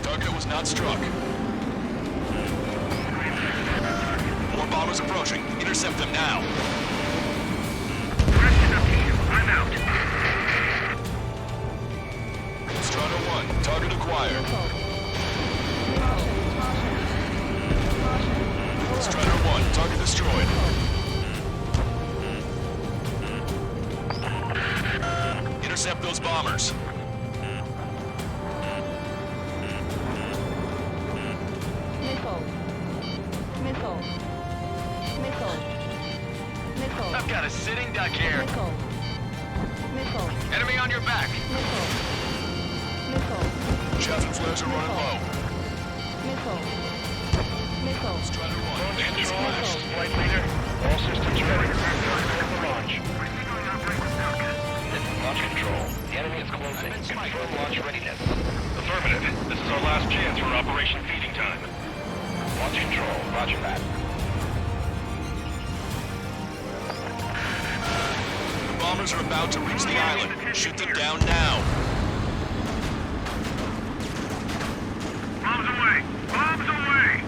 Target was not struck. More bombers approaching. Intercept them now.
I'm out.
Strata 1, target acquired. Strata 1, target destroyed. Intercept those bombers.
I've got a sitting duck here. Enemy on your back.
Chaffin flares are running low. Strata 1, bandits flashed.
Flight leader, all systems ready. Launch.
This is launch control. The enemy is closing. Confirm launch readiness.
Affirmative. This is our last chance for Operation Feeding Time.
Launch control. Roger that.
The bombers are about to reach the island. Shoot them down now.
Bombs away! Bombs away!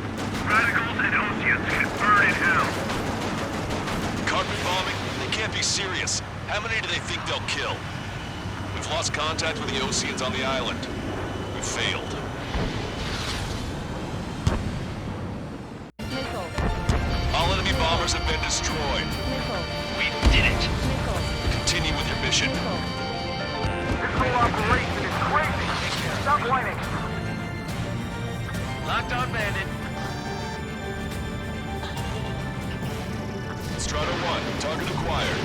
Radicals and Oceans can burn in hell.
Carpet bombing? They can't be serious. How many do they think they'll kill? We've lost contact with the Oceans on the island. We've failed. All enemy bombers have been destroyed.
We did it.
Continue with your mission.
This whole operation is crazy. Stop whining.
Locked on bandit.
Strata 1, target acquired.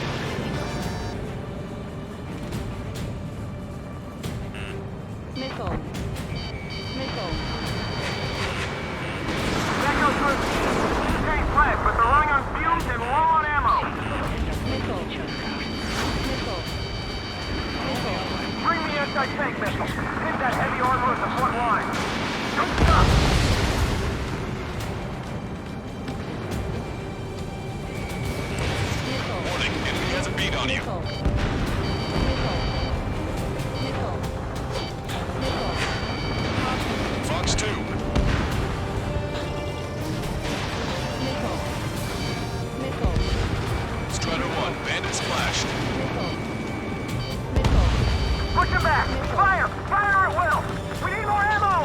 Echo 13. Chain flag, but they're running on fumes and low on ammo. Bring me anti-tank missile. Hit that heavy armor at the front line. Don't stop.
Warning, enemy has a beat on you. Fox 2. Strata 1, bandit splashed.
Push him back. Fire. Fire at will. We need more ammo.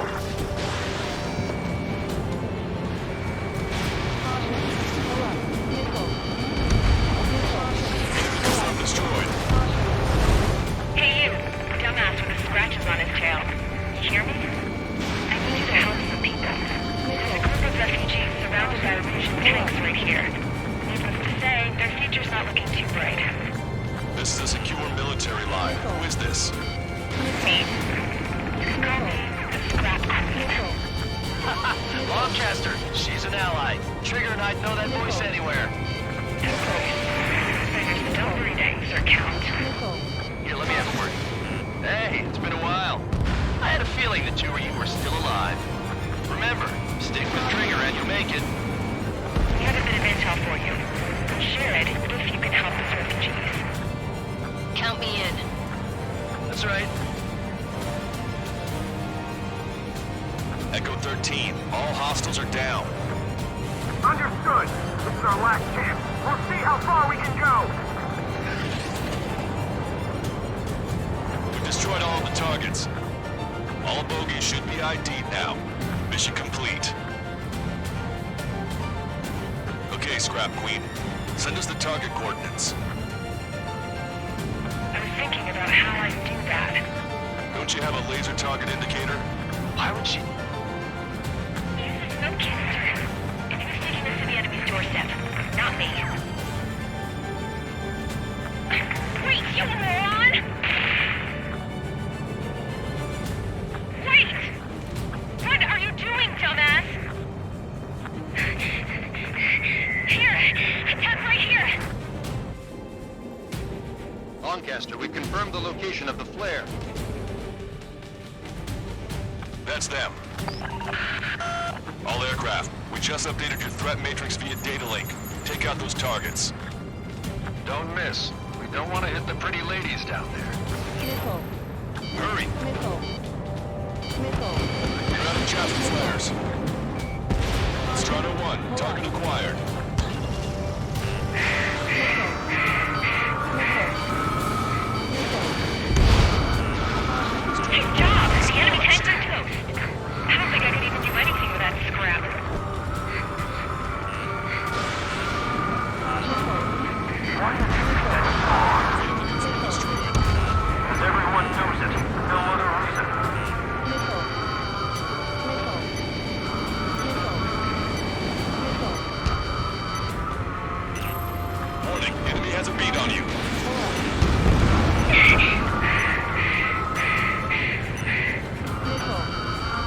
Some destroyed.
Hey, you. Dumbass with the scratches on his tail. You hear me? I need you to help some people. There's a group of refugees surrounded by Russian tanks right here. Needless to say, their future's not looking too bright.
This is a secure military line. Who is this?
Me. You can call me the Scrap Queen.
Lancaster. She's an ally. Trigger and I'd know that voice anywhere.
Of course. Figures don't read or count.
Here, let me have a word. Hey, it's been a while. I had a feeling the two of you were still alive. Remember, stick with Trigger and you'll make it.
We have a bit of intel for you. Share it if you can help us refugees. Count me in.
That's right.
Echo 13, all hostiles are down.
Understood. This is our last chance. We'll see how far we can go.
We've destroyed all of the targets. All bogies should be ID'd now. Mission complete. Okay, Scrap Queen. Send us the target coordinates.
I was thinking about how I'd do that.
Don't you have a laser target indicator?
Why would she?
Use the smoke canister. And he was taking us to the enemy's doorstep, not me. Wait, you moron! Wait! What are you doing, dumbass? Here! Attack right here!
Lancaster, we've confirmed the location of the flare.
That's them. All aircraft, we just updated your threat matrix via data link. Take out those targets.
Don't miss. We don't want to hit the pretty ladies down there.
Missile.
Hurry!
Missile. Missile.
You're out of chaff flares. Strata 1, target acquired.
Good job! The enemy tanks are toast. I don't think I could even do anything with that scrap.
Everyone knows it. No other reason.
Warning, enemy has a beat on you.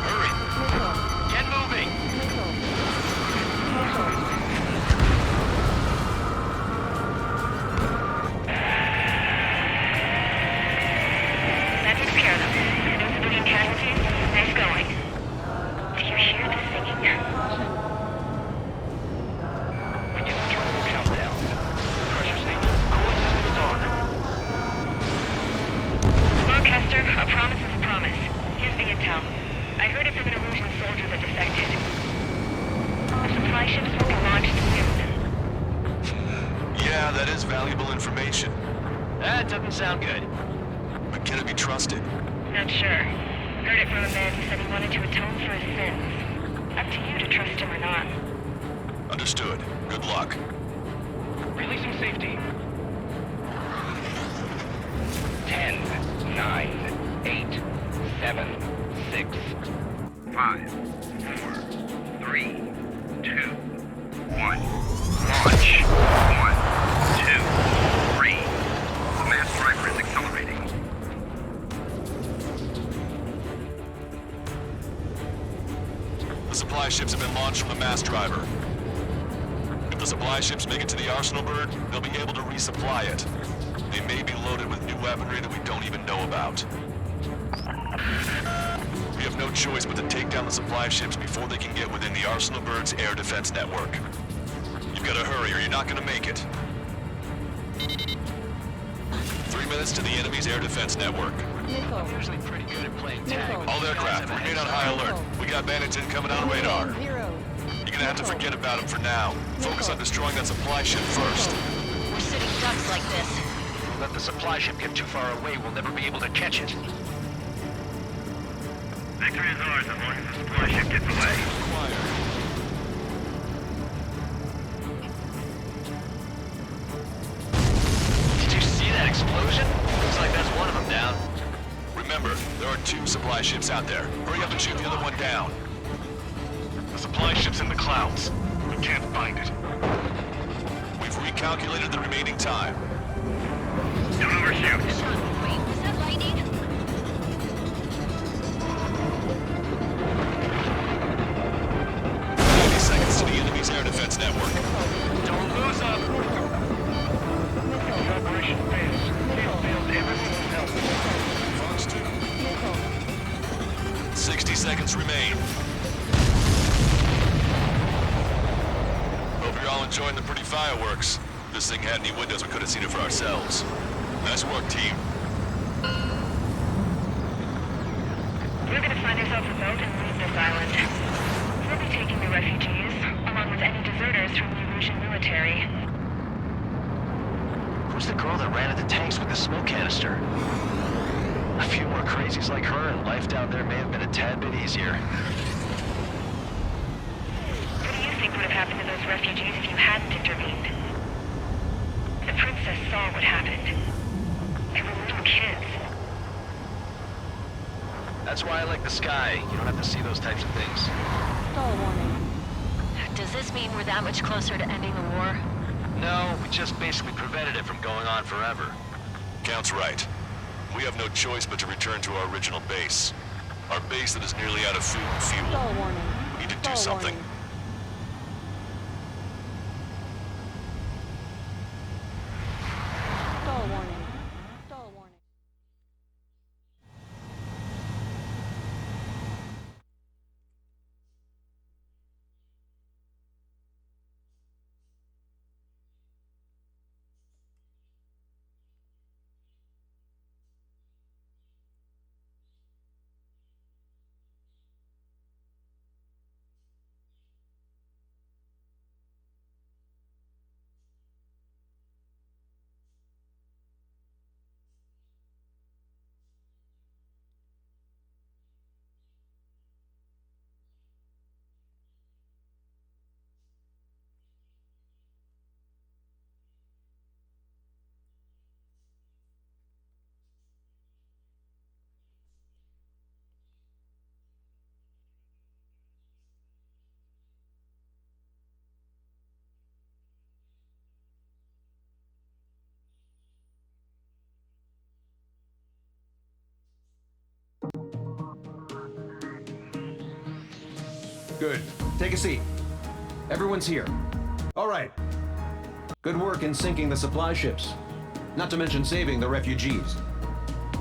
Hurry! Get moving!
That takes care of them. No civilian casualties. Nice going. Do you hear the singing?
Countdown. Pressure station. Cooling systems on.
Broadcaster, a promise is a promise. Here's the intel. I heard it from an Erusian soldier that defected. The supply ships will be launched soon.
Yeah, that is valuable information.
That doesn't sound good.
But can it be trusted?
Not sure. Heard it from a man who said he wanted to atone for his sins. Up to you to trust him or not.
Understood. Good luck.
Releasing safety. 10, 9, 8, 7, 6, 5, 4, 3, 2, 1. Launch. 1, 2, 3. The mass driver is accelerating.
The supply ships have been launched from the mass driver. If the supply ships make it to the arsenal bird, they'll be able to resupply it. They may be loaded with new weaponry that we don't even know about. We have no choice but to take down the supply ships before they can get within the arsenal bird's air defense network. You've got to hurry or you're not going to make it. 3 minutes to the enemy's air defense network.
I'm usually pretty good at playing tag.
All aircraft, remain on high alert. We got bandits incoming on radar.
Zero.
You're gonna have to forget about them for now. Focus on destroying that supply ship first.
We're sitting ducks like this.
Let the supply ship get too far away, we'll never be able to catch it. Victory is ours as long as the supply ship gets away.
Did you see that explosion? Looks like that's one of them down.
Remember, there are 2 supply ships out there. Hurry up and shoot the other one down.
The supply ship's in the clouds. We can't find it.
We've recalculated the remaining time.
Don't overshoot.
Wait, was that lightning?
90 seconds to the enemy's air defense network.
Don't lose up. The operation fails. Failed everything else.
Fox 2. 60 seconds remain. Hope you're all enjoying the pretty fireworks. If this thing had any windows, we could have seen it for ourselves. Nice work, team.
We're gonna find ourselves a boat and leave this island. We'll be taking the refugees, along with any deserters from the Erusian military.
Who's the girl that ran at the tanks with the smoke canister? A few more crazies like her and life down there may have been a tad bit easier.
What do you think would have happened to those refugees if you hadn't intervened? The princess saw what happened. They were little kids.
That's why I like the sky. You don't have to see those types of things.
Stall warning.
Does this mean we're that much closer to ending the war?
No, we just basically prevented it from going on forever.
Count's right. We have no choice but to return to our original base. Our base that is nearly out of food and fuel.
Stall warning.
We need to do
Stall
something.
warning. Stall warning. Stall warning.
Good. Take a seat. Everyone's here. All right. Good work in sinking the supply ships. Not to mention saving the refugees.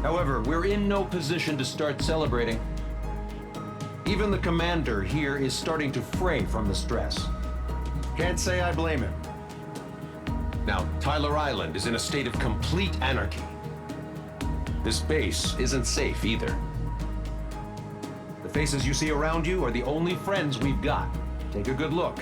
However, we're in no position to start celebrating. Even the commander here is starting to fray from the stress.
Can't say I blame him.
Now, Tyler Island is in a state of complete anarchy. This base isn't safe either. The faces you see around you are the only friends we've got. Take a good look.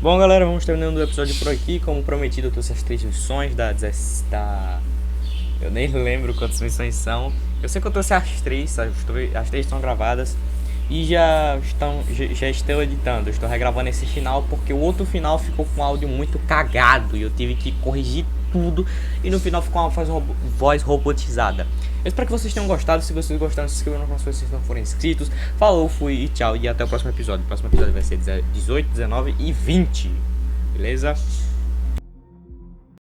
Bom, galera, vamos terminando o episódio por aqui. Como prometido, eu trouxe as 3 missões da... Eu nem lembro quantas missões são. Eu sei que eu trouxe as 3, as 3 estão gravadas. E já estou editando. Eu estou regravando esse final porque o outro final ficou com áudio muito cagado. E eu tive que corrigir tudo. E no final ficou uma voz robotizada. Eu espero que vocês tenham gostado. Se vocês gostaram, se inscrevam no canal se vocês não forem inscritos. Falou, fui e tchau. E até o próximo episódio. O próximo episódio vai ser 18, 19 e 20. Beleza?